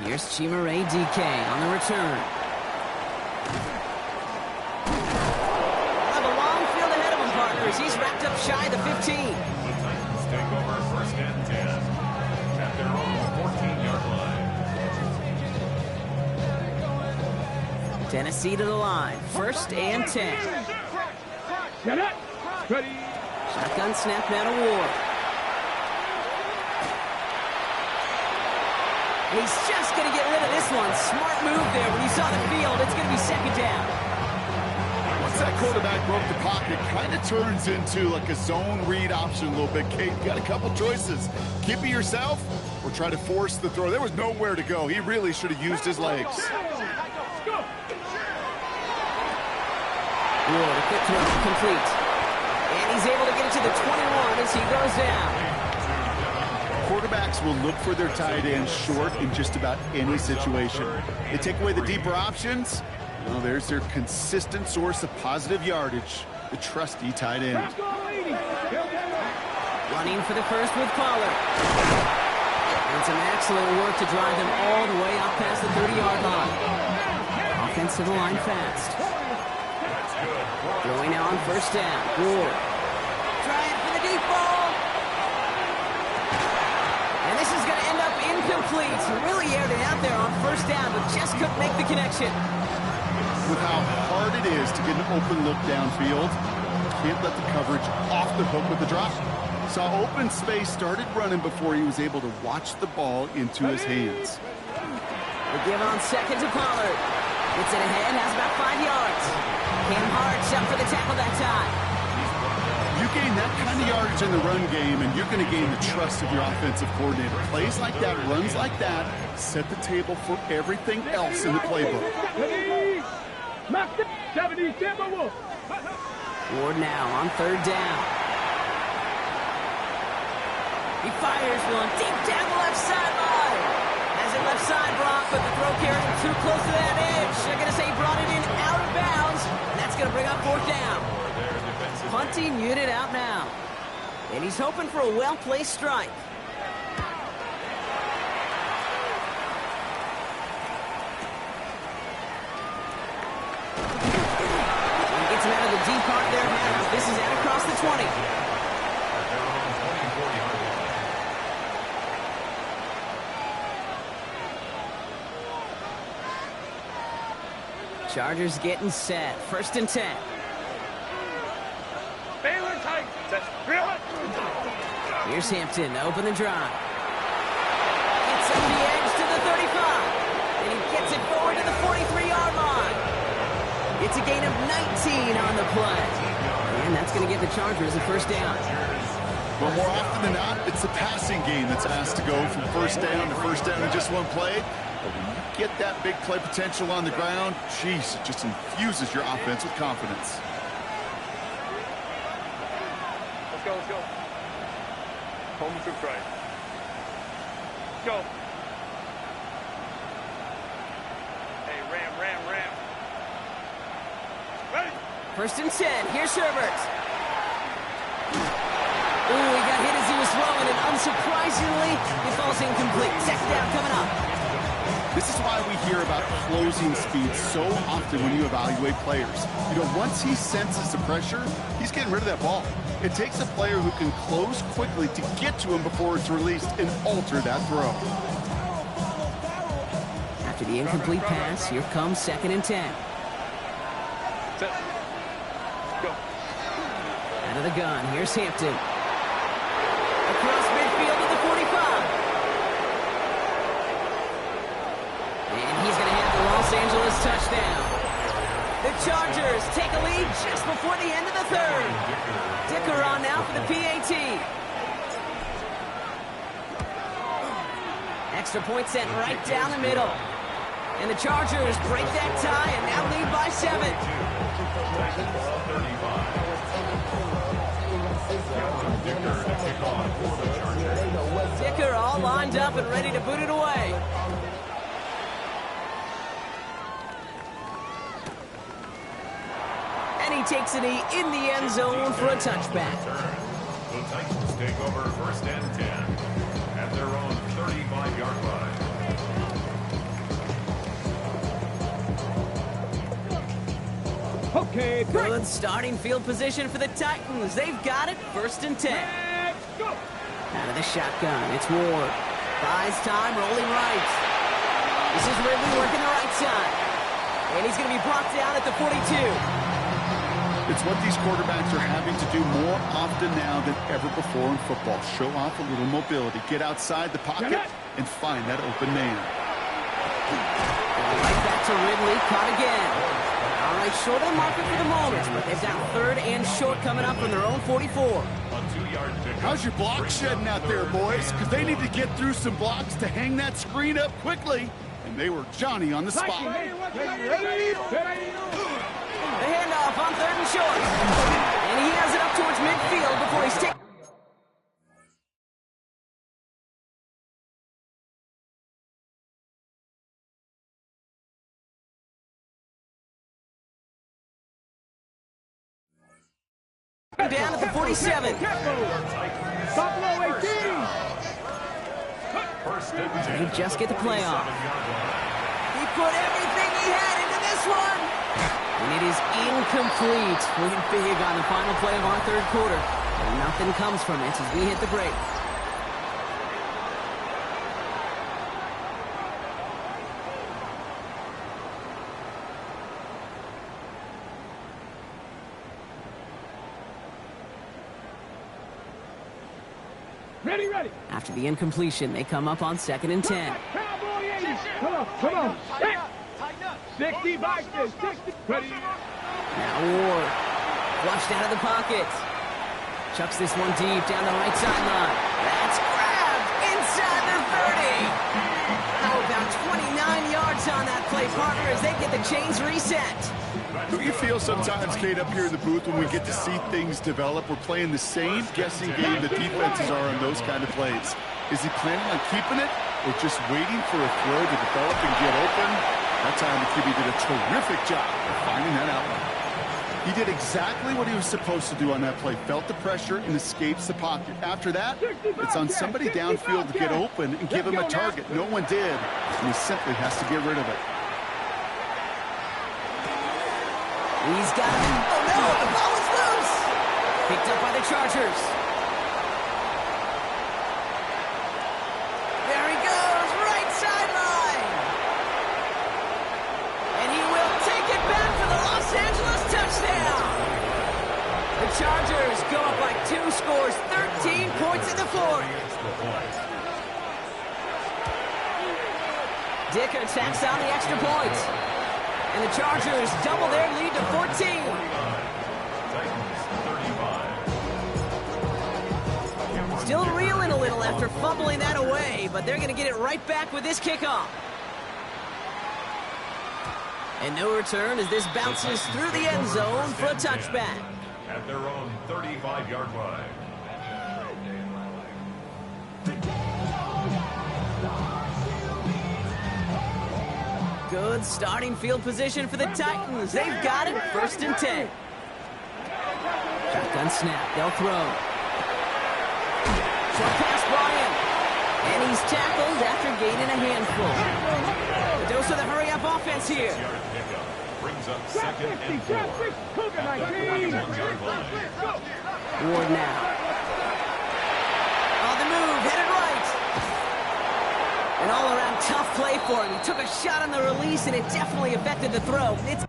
Here's Chimere DK on the return. Have a long field ahead of him, partners. He's wrapped up shy of the 15. Take over 1st and 10 at their own 14-yard line. Tennessee to the line. 1st and 10. Get it. Ready. Shotgun snap now to Ward. He's just going to get rid of this one. Smart move there when he saw the field. It's going to be 2nd down. Once that quarterback broke the pocket, kind of turns into like a zone read option a little bit. Kate, you got a couple choices. Keep it yourself or try to force the throw. There was nowhere to go. He really should have used his legs. Ward, a quick throw, complete. And he's able to get it to the 21 as he goes down. Quarterbacks will look for their tight ends short in just about any situation. They take away the deeper options, Well, there's their consistent source of positive yardage, the trusty tight end. Running for the first with Pollard. And some excellent work to drive them all the way up past the 30-yard line. Offensive line fast. Throwing now on first down. Ward. Trying for the deep ball. And this is going to end up incomplete. Really aired it out there on first down, but just couldn't make the connection. With how hard it is to get an open look downfield, can't let the coverage off the hook with the drop. Saw open space, started running before he was able to watch the ball into his hands. The give on second to Pollard. Gets it ahead, has about 5 yards. Cam Hart's up for the tackle that time. You gain that kind of yardage in the run game, and you're going to gain the trust of your offensive coordinator. Plays like that, runs like that, set the table for everything else in the playbook. Ward now on third down. He fires one deep down the left sideline. Has it left side block, but the throw carried him too close to that edge. They're going to say he brought it in out of bounds, and that's going to bring up fourth down. Punting unit out now. And he's hoping for a well-placed strike. And gets him out of the deep part there now. This is out across the 20. Chargers getting set. First and 10. Baylor tight. Here's Hampton to open the drive. Gets up the edge to the 35. And he gets it forward to the 43-yard line. It's a gain of 19 on the play. And that's going to give the Chargers a first down. Well, more often than not, it's the passing game that's asked to go from first down to first down in just one play. But when you get that big play potential on the ground, geez, it just infuses your offense with confidence. Let's go, let's go. Home to right. Go. Hey, ram. Ready? First and 10. Here's Herbert. Ooh, he got hit as he was throwing, and unsurprisingly, it falls incomplete. Second down coming up. This is why we hear about closing speed so often when you evaluate players. You know, once he senses the pressure, he's getting rid of that ball. It takes a player who can close quickly to get to him before it's released and alter that throw. After the incomplete pass, here comes second and 10. Set. Go. Out of the gun, here's Hampton. Across midfield to the 45. And he's going to have the Los Angeles touchdown. The Chargers take a lead just before the end of the third. Dicker on now for the PAT. Extra point sent right down the middle. And the Chargers break that tie and now lead by 7. Dicker all lined up and ready to boot it away. And he takes it in the end zone for a touchback. The Titans take over first and 10 at their own 35-yard line. Okay, Good starting field position for the Titans. They've got it, first and 10. go. Out of the shotgun, it's Ward. Buys time, rolling right. This is Ridley working the right side. And he's going to be brought down at the 42. It's what these quarterbacks are having to do more often now than ever before in football. Show off a little mobility. Get outside the pocket and find that open man. Right back to Ridley, caught again. All right, short on market for the moment, but they've got third and short coming up from their own 44. How's your block shedding out there, boys? Because they need to get through some blocks to hang that screen up quickly. And they were Johnny on the spot. The handoff on third and short. And he has it up towards midfield before he's taken. Down at the 47. Buffalo 18. First and 10. They just get the playoff. He put everything he had into this one. And it is incomplete. We're big on the final play of our third quarter. And nothing comes from it as we hit the break. Ready. After the incompletion, they come up on 2nd and 10. Cowboy 80. Come on. 60 Vikings. 60. Ready. Now Ward, flushed out of the pocket. Chucks this one deep down the right sideline. That's grabbed inside the 30. How about 29 yards on that play, partner, as they get the chains reset. Don't you feel sometimes, Kate, up here in the booth when we get to see things develop? We're playing the same guessing game the defenses are on those kind of plays. Is he planning on keeping it or just waiting for a throw to develop and get open? That time the QB did a terrific job of finding that outlet. He did exactly what he was supposed to do on that play. Felt the pressure and escapes the pocket. After that, it's on somebody downfield to get open and give him a target. No one did, and he simply has to get rid of it. He's got him. Oh, no, the ball is loose. Picked up by the Chargers. There he goes, right sideline. And he will take it back for the Los Angeles touchdown. The Chargers go up by 2 scores, 13 points in the fourth. Dicker tacks on the extra point. And the Chargers double their lead to 14. Still reeling a little after fumbling that away, but they're going to get it right back with this kickoff. And no return as this bounces through the end zone for a touchback. At their own 35-yard line. Good starting field position for the Titans. They've got it, 1st and 10. Shotgun snap, they'll throw. Short pass brought in. And he's tackled after gaining a handful. A dose of the hurry-up offense here. Brings up 2nd and 4. Ward now. On the move, headed right. An all-around tough play for him. He took a shot on the release, and it definitely affected the throw. It's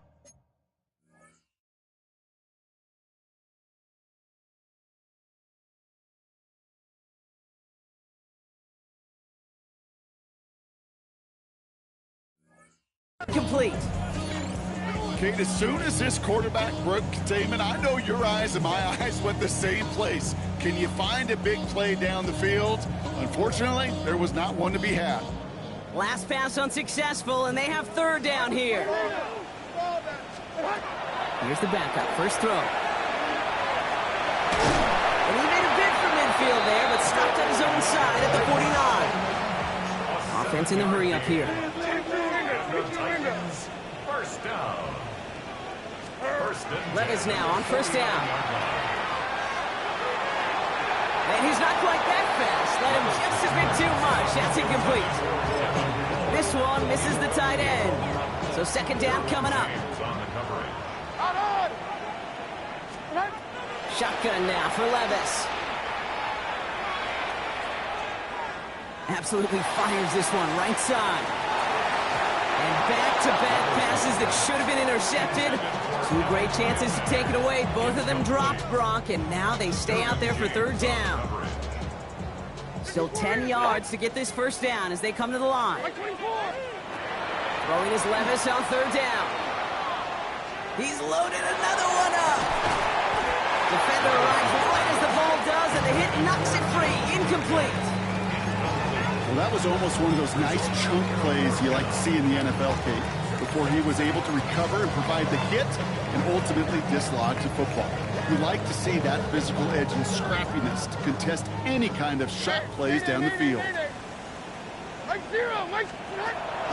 complete. Kate, as soon as this quarterback broke containment, I know your eyes and my eyes went the same place. Can you find a big play down the field? Unfortunately, there was not one to be had. Last pass unsuccessful, and they have 3rd down here. Here's the backup, first throw. And he made a bid for midfield there, but stopped on his own side at the 49. Offense in the hurry up here. First down. Levis now on 1st down. And he's not quite that fast. Let him just a bit too much. That's incomplete. This one misses the tight end. So 2nd down coming up. Shotgun now for Levis. Absolutely fires this one right side. And back-to-back passes that should have been intercepted. 2 great chances to take it away. Both of them dropped, Brock, and now they stay out there for 3rd down. Still 10 yards to get this 1st down as they come to the line. Throwing his Levis on 3rd down. He's loaded another one up. Defender arrives right as the ball does, and the hit knocks it free. Incomplete. Well, that was almost one of those nice chunk plays you like to see in the NFL, Kate, before he was able to recover and provide the hit and ultimately dislodge the football. You like to see that physical edge and scrappiness to contest any kind of shot plays down the field.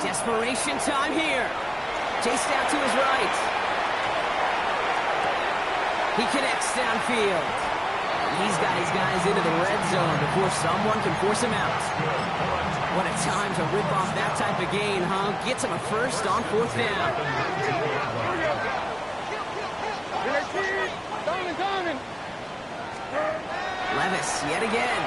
Desperation time here. Chased out to his right. He connects downfield. He's got his guys into the red zone before someone can force him out. What a time to rip off that type of gain, huh? Gets him a first on 4th down. Levis yet again.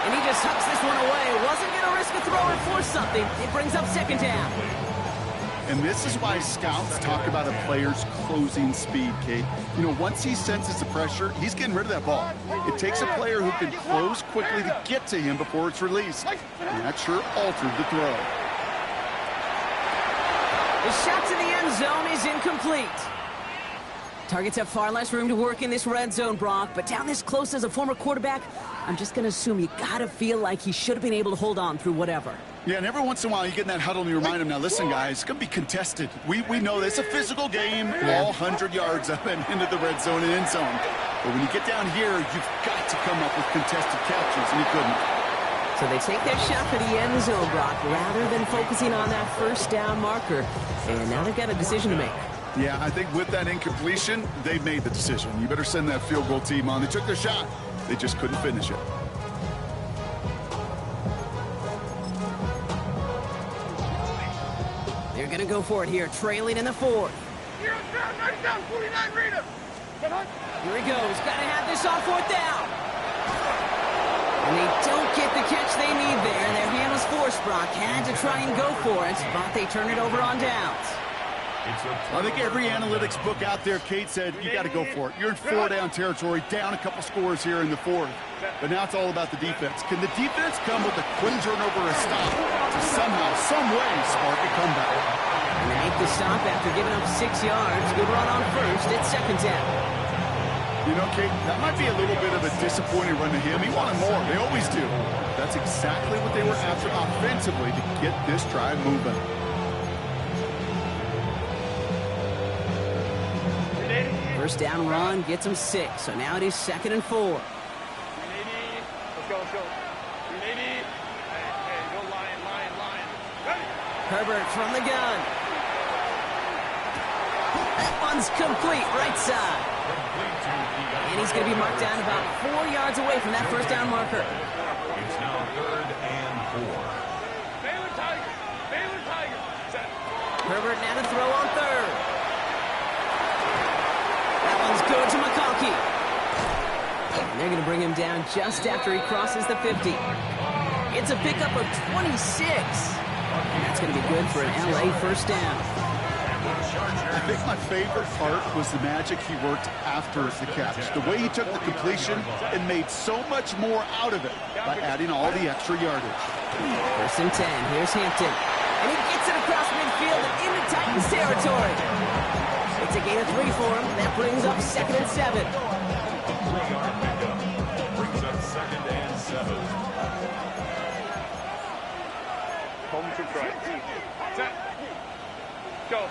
And he just hucks this one away. Wasn't going to risk a throw or force something. It brings up 2nd down. And this is why scouts talk about a player's closing speed, Kate. You know, once he senses the pressure, he's getting rid of that ball. It takes a player who can close quickly to get to him before it's released. And that sure altered the throw. The shot to the end zone is incomplete. Targets have far less room to work in this red zone, Brock, but down this close as a former quarterback, I'm just going to assume you got to feel like he should have been able to hold on through whatever. Yeah, and every once in a while you get in that huddle and you remind him, now listen, guys, it's going to be contested. We know this. It's a physical game, all 100 yards up and into the red zone and end zone. But when you get down here, you've got to come up with contested catches, and he couldn't. So they take their shot for the end zone, Brock, rather than focusing on that 1st down marker. And now they've got a decision to make. Yeah, I think with that incompletion, they've made the decision. You better send that field goal team on. They took their shot. They just couldn't finish it. They're going to go for it here, trailing in the 4th. Here he goes. Got to have this on 4th down. And they don't get the catch they need there. Their hand was forced, Brock. Had to try and go for it, but they turn it over on downs. I think every analytics book out there, Kate, said you got to go for it. You're in 4-down territory, down a couple scores here in the 4th. But now it's all about the defense. Can the defense come with a quick turnover or a stop to somehow, some way, spark a comeback? And they make the stop after giving up 6 yards. Good run on 1st. It's 2nd down. You know, Kate, that might be a little bit of a disappointing run to him. He wanted more. They always do. That's exactly what they were after offensively to get this drive moving. First down run gets him 6, so now it is 2nd and 4. Let's go. Hey, go line. Ready? Herbert from the gun. That one's complete, right side. And he's going to be marked down about 4 yards away from that 1st down marker. It's now 3rd and 4. Baylor Tiger. Set. Herbert now to throw on 3rd. Good to McConkey. And they're going to bring him down just after he crosses the 50. It's a pickup of 26. And that's going to be good for an LA 1st down. I think my favorite part was the magic he worked after the catch. The way he took the completion and made so much more out of it by adding all the extra yardage. 1st and 10. Here's Hampton. And he gets it across midfield and into Titans territory. It's a gain of 3 for him. That brings up 2nd and 7. 3-yard pickup. Brings up 2nd and 7. Home to try. Set. Go.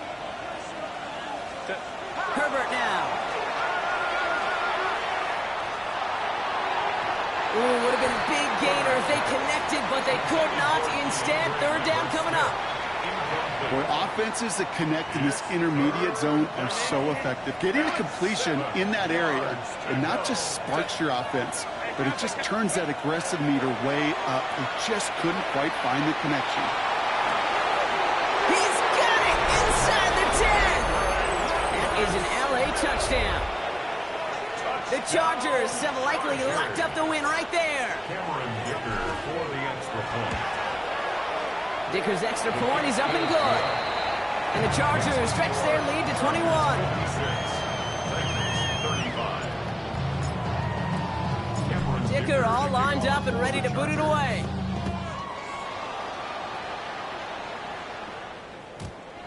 Set. Herbert now. Ooh, would have been a big gainer if they connected, but they could not. Instead, 3rd down coming up. Boy, offenses that connect in this intermediate zone are so effective. Getting a completion in that area, it not just sparks your offense, but it just turns that aggressive meter way up. They just couldn't quite find the connection. He's got it inside the 10. That is an LA touchdown. The Chargers have likely locked up the win right there. Cameron Dicker for the extra point. Dicker's extra point is up and good. And the Chargers stretch their lead to 21. 35. Dicker all lined up and ready to boot it away.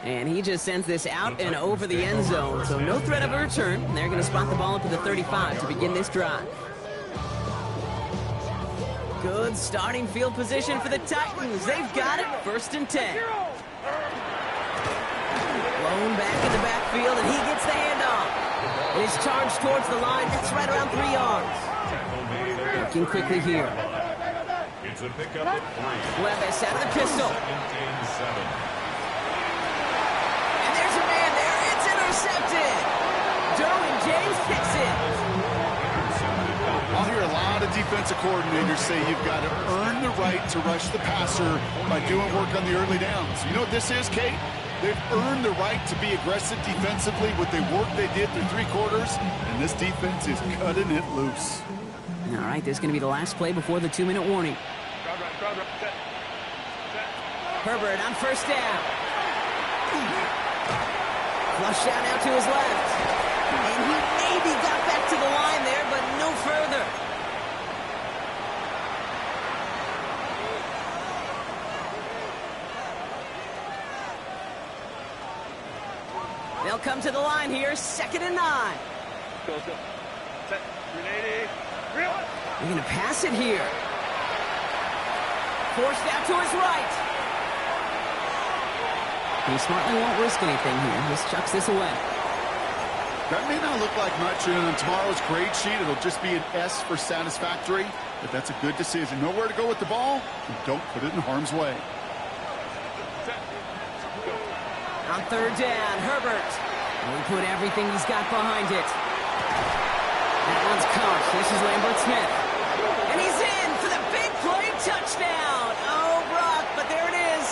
And he just sends this out and over the end zone, so no threat of a return. They're going to spot the ball up at the 35 to begin this drive. Good starting field position for the Titans. They've got it, 1st and 10. Blown back in the backfield, and he gets the handoff. And is charged towards the line. That's right around 3 yards. Looking quickly here. It's a pickup at 3. Levis out of the pistol. 2nd and 7. And there's a man intercepted. Derwin James picks it. I'll hear a lot of defensive coordinators say you've got to earn the right to rush the passer by doing work on the early downs. You know what this is, Kate? They've earned the right to be aggressive defensively with the work they did through 3 quarters, and this defense is cutting it loose. All right, this is going to be the last play before the 2-minute warning. Herbert on first down. Flush down now to his left. And he maybe got back to the line there, but no further. They'll come to the line here, 2nd and 9. They're going to pass it here. Forced out to his right. He smartly won't risk anything here. Just chucks this away. That may not look like much, and on tomorrow's grade sheet, it'll just be an S for satisfactory, but that's a good decision. Know where to go with the ball, and don't put it in harm's way. On 3rd down, Herbert. Will put everything he's got behind it. That one's caught. This is Lambert Smith. And he's in for the big play touchdown. Oh, Brock, but there it is.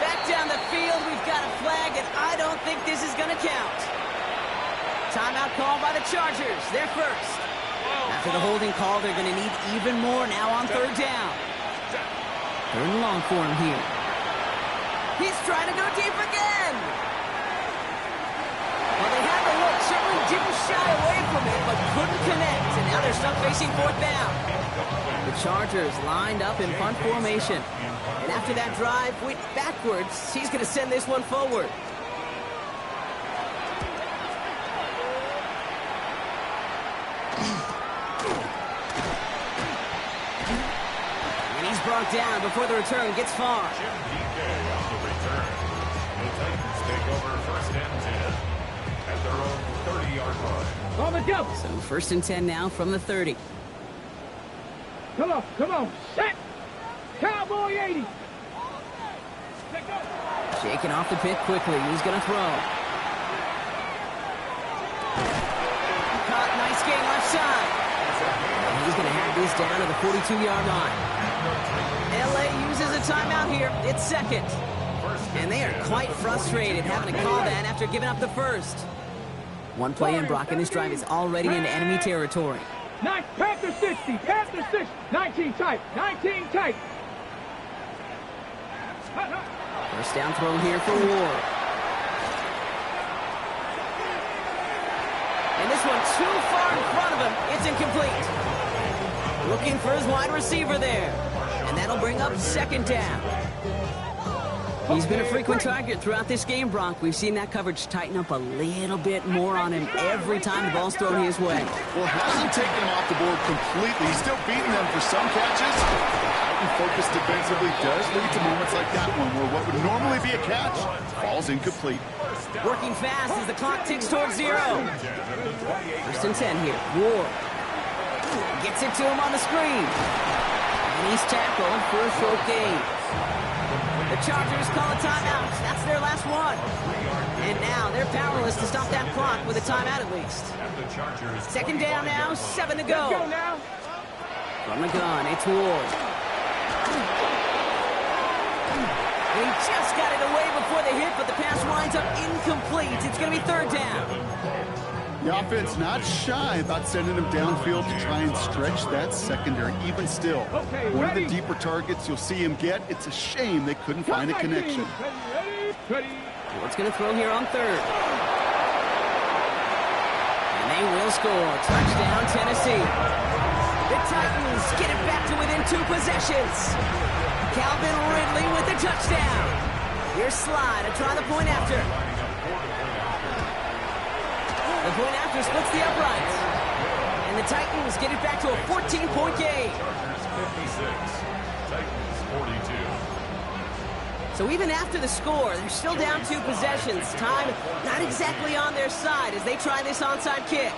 Back down the field, we've got a flag, and I don't think this is going to count. Timeout called by the Chargers. They're first. After the holding call, they're going to need even more now on 3rd down. 3rd and long for him here. He's trying to go deep again. Well, they had the look, certainly didn't shy away from it, but couldn't connect, and now they're stuck facing 4th down. The Chargers lined up in punt formation, and after that drive went backwards, he's going to send this one forward. And he's brought down before the return gets far. Jim DK on the return. The Titans take over 1st and 10 at their own 30-yard line. On the go. So 1st and 10 now from the 30. Come on. Set. Cowboy 80. Shaking off the pick quickly. He's going to throw. Caught. Nice game left side. And he's going to have this down to the 42-yard line. LA uses a timeout here. It's 2nd. And they are quite frustrated having to call that after giving up the first. One play in, Brock, and this drive is already into enemy territory. Nice. Panther 60. 19 tight. First down throw here for Ward. And this one too far in front of him. It's incomplete. Looking for his wide receiver there. And that'll bring up 2nd down. He's been a frequent target throughout this game, Brock. We've seen that coverage tighten up a little bit more on him every time the ball's thrown his way. Well, hasn't taken him off the board completely. He's still beating them for some catches. Titan focus defensively does lead to moments like that one where what would normally be a catch falls incomplete. Working fast as the clock ticks towards 0. 1st and 10 here. Ward gets it to him on the screen. And he's tackled for a short gain. The Chargers call a timeout. That's their last one. And now they're powerless to stop that clock with a timeout at least. 2nd down now, 7 to go. From the gun, it's Ward. He just got it away before the hit, but the pass winds up incomplete. It's going to be 3rd down. The offense not shy about sending him downfield to try and stretch that secondary. Even still, one of the deeper targets you'll see him get. It's a shame they couldn't find a connection. Ward's going to throw here on 3rd. And they will score. Touchdown, Tennessee. The Titans get it back to within 2 possessions. Calvin Ridley with the touchdown. Here's Sly to try the point after. The point after splits the uprights. And the Titans get it back to a 14-point game. 56, Titans 42. So even after the score, they're still down 2 possessions. Time not exactly on their side as they try this onside kick.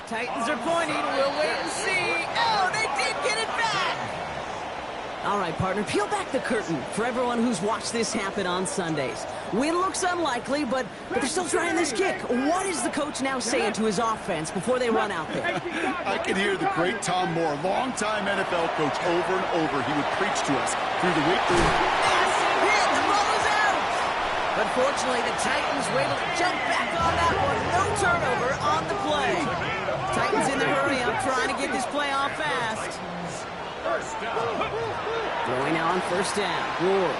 Titans are pointing. We'll wait and see. Oh, they did get it back. All right, partner, peel back the curtain for everyone who's watched this happen on Sundays. Win looks unlikely, but they're still trying this kick. What is the coach now saying to his offense before they run out there? I can hear the great Tom Moore, longtime NFL coach, over and over. He would preach to us through the week. Massive hit! The ball is out! But fortunately, the Titans were able to jump back on that one. No turnover on the play. Titans in the hurry up, trying to get this play off fast. Throwing now on first down. Ward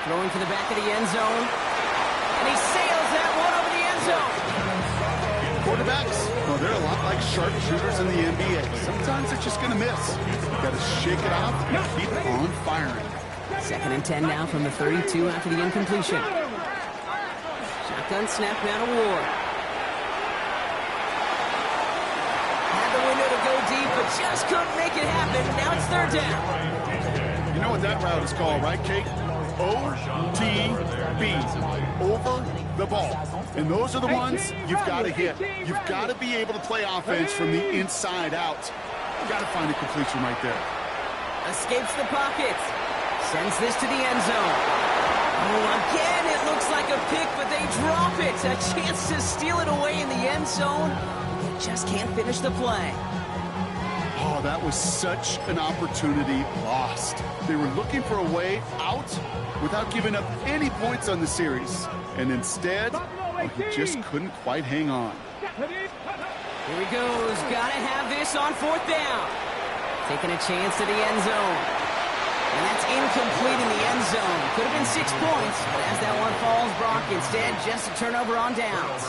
throwing for the back of the end zone. And he sails that one over the end zone. Quarterbacks, well, they're a lot like sharpshooters in the NBA. Sometimes they're just going to miss. You've got to shake it off and keep on firing. 2nd and 10 now from the 32 after the incompletion. Shotgun snap now to Ward. Had the window to go deep, but just couldn't make it happen. Now it's 3rd down. You know what that route is called, right, Kate? OTB, over the ball. And those are the ones you've got to hit. You've got to be able to play offense from the inside out. You've got to find a completion right there. Escapes the pocket. Sends this to the end zone. Oh, again, it looks like a pick, but they drop it. A chance to steal it away in the end zone. They just can't finish the play. Oh, that was such an opportunity lost. They were looking for a way out without giving up any points on the series. And instead, well, he just couldn't quite hang on. Here he goes. Gotta have this on 4th down. Taking a chance to the end zone. And that's incomplete in the end zone. Could have been 6 points, but as that one falls, Brock, instead, just a turnover on downs.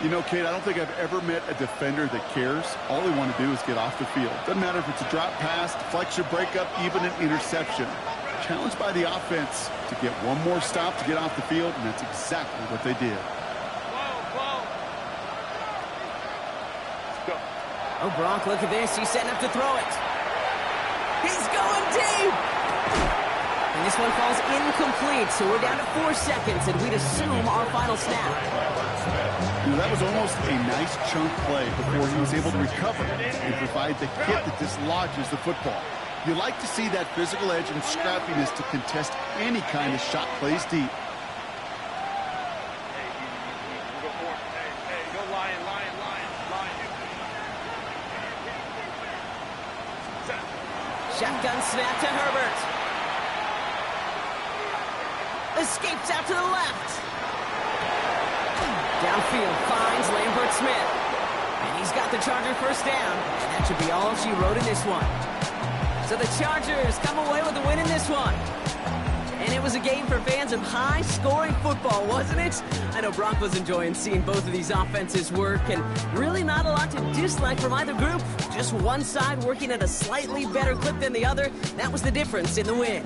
You know, Kate, I don't think I've ever met a defender that cares. All they want to do is get off the field. Doesn't matter if it's a drop pass, deflection, breakup, even an interception. Challenged by the offense to get one more stop to get off the field, and that's exactly what they did. Oh, Brock, look at this. He's setting up to throw it. He's going deep! And this one falls incomplete, so we're down to 4 seconds, and we'd assume our final snap. You know, that was almost a nice chunk play before he was able to recover and provide the hit that dislodges the football. You like to see that physical edge and scrappiness to contest any kind of shot plays deep. Shotgun snap to Herbert. Escapes out to the left. Downfield finds Lambert Smith. And he's got the Charger first down. And that should be all she wrote in this one. So the Chargers come away with a win in this one. And it was a game for fans of high-scoring football, wasn't it? I know Brock was enjoying seeing both of these offenses work, and really not a lot to dislike from either group. Just one side working at a slightly better clip than the other. That was the difference in the win.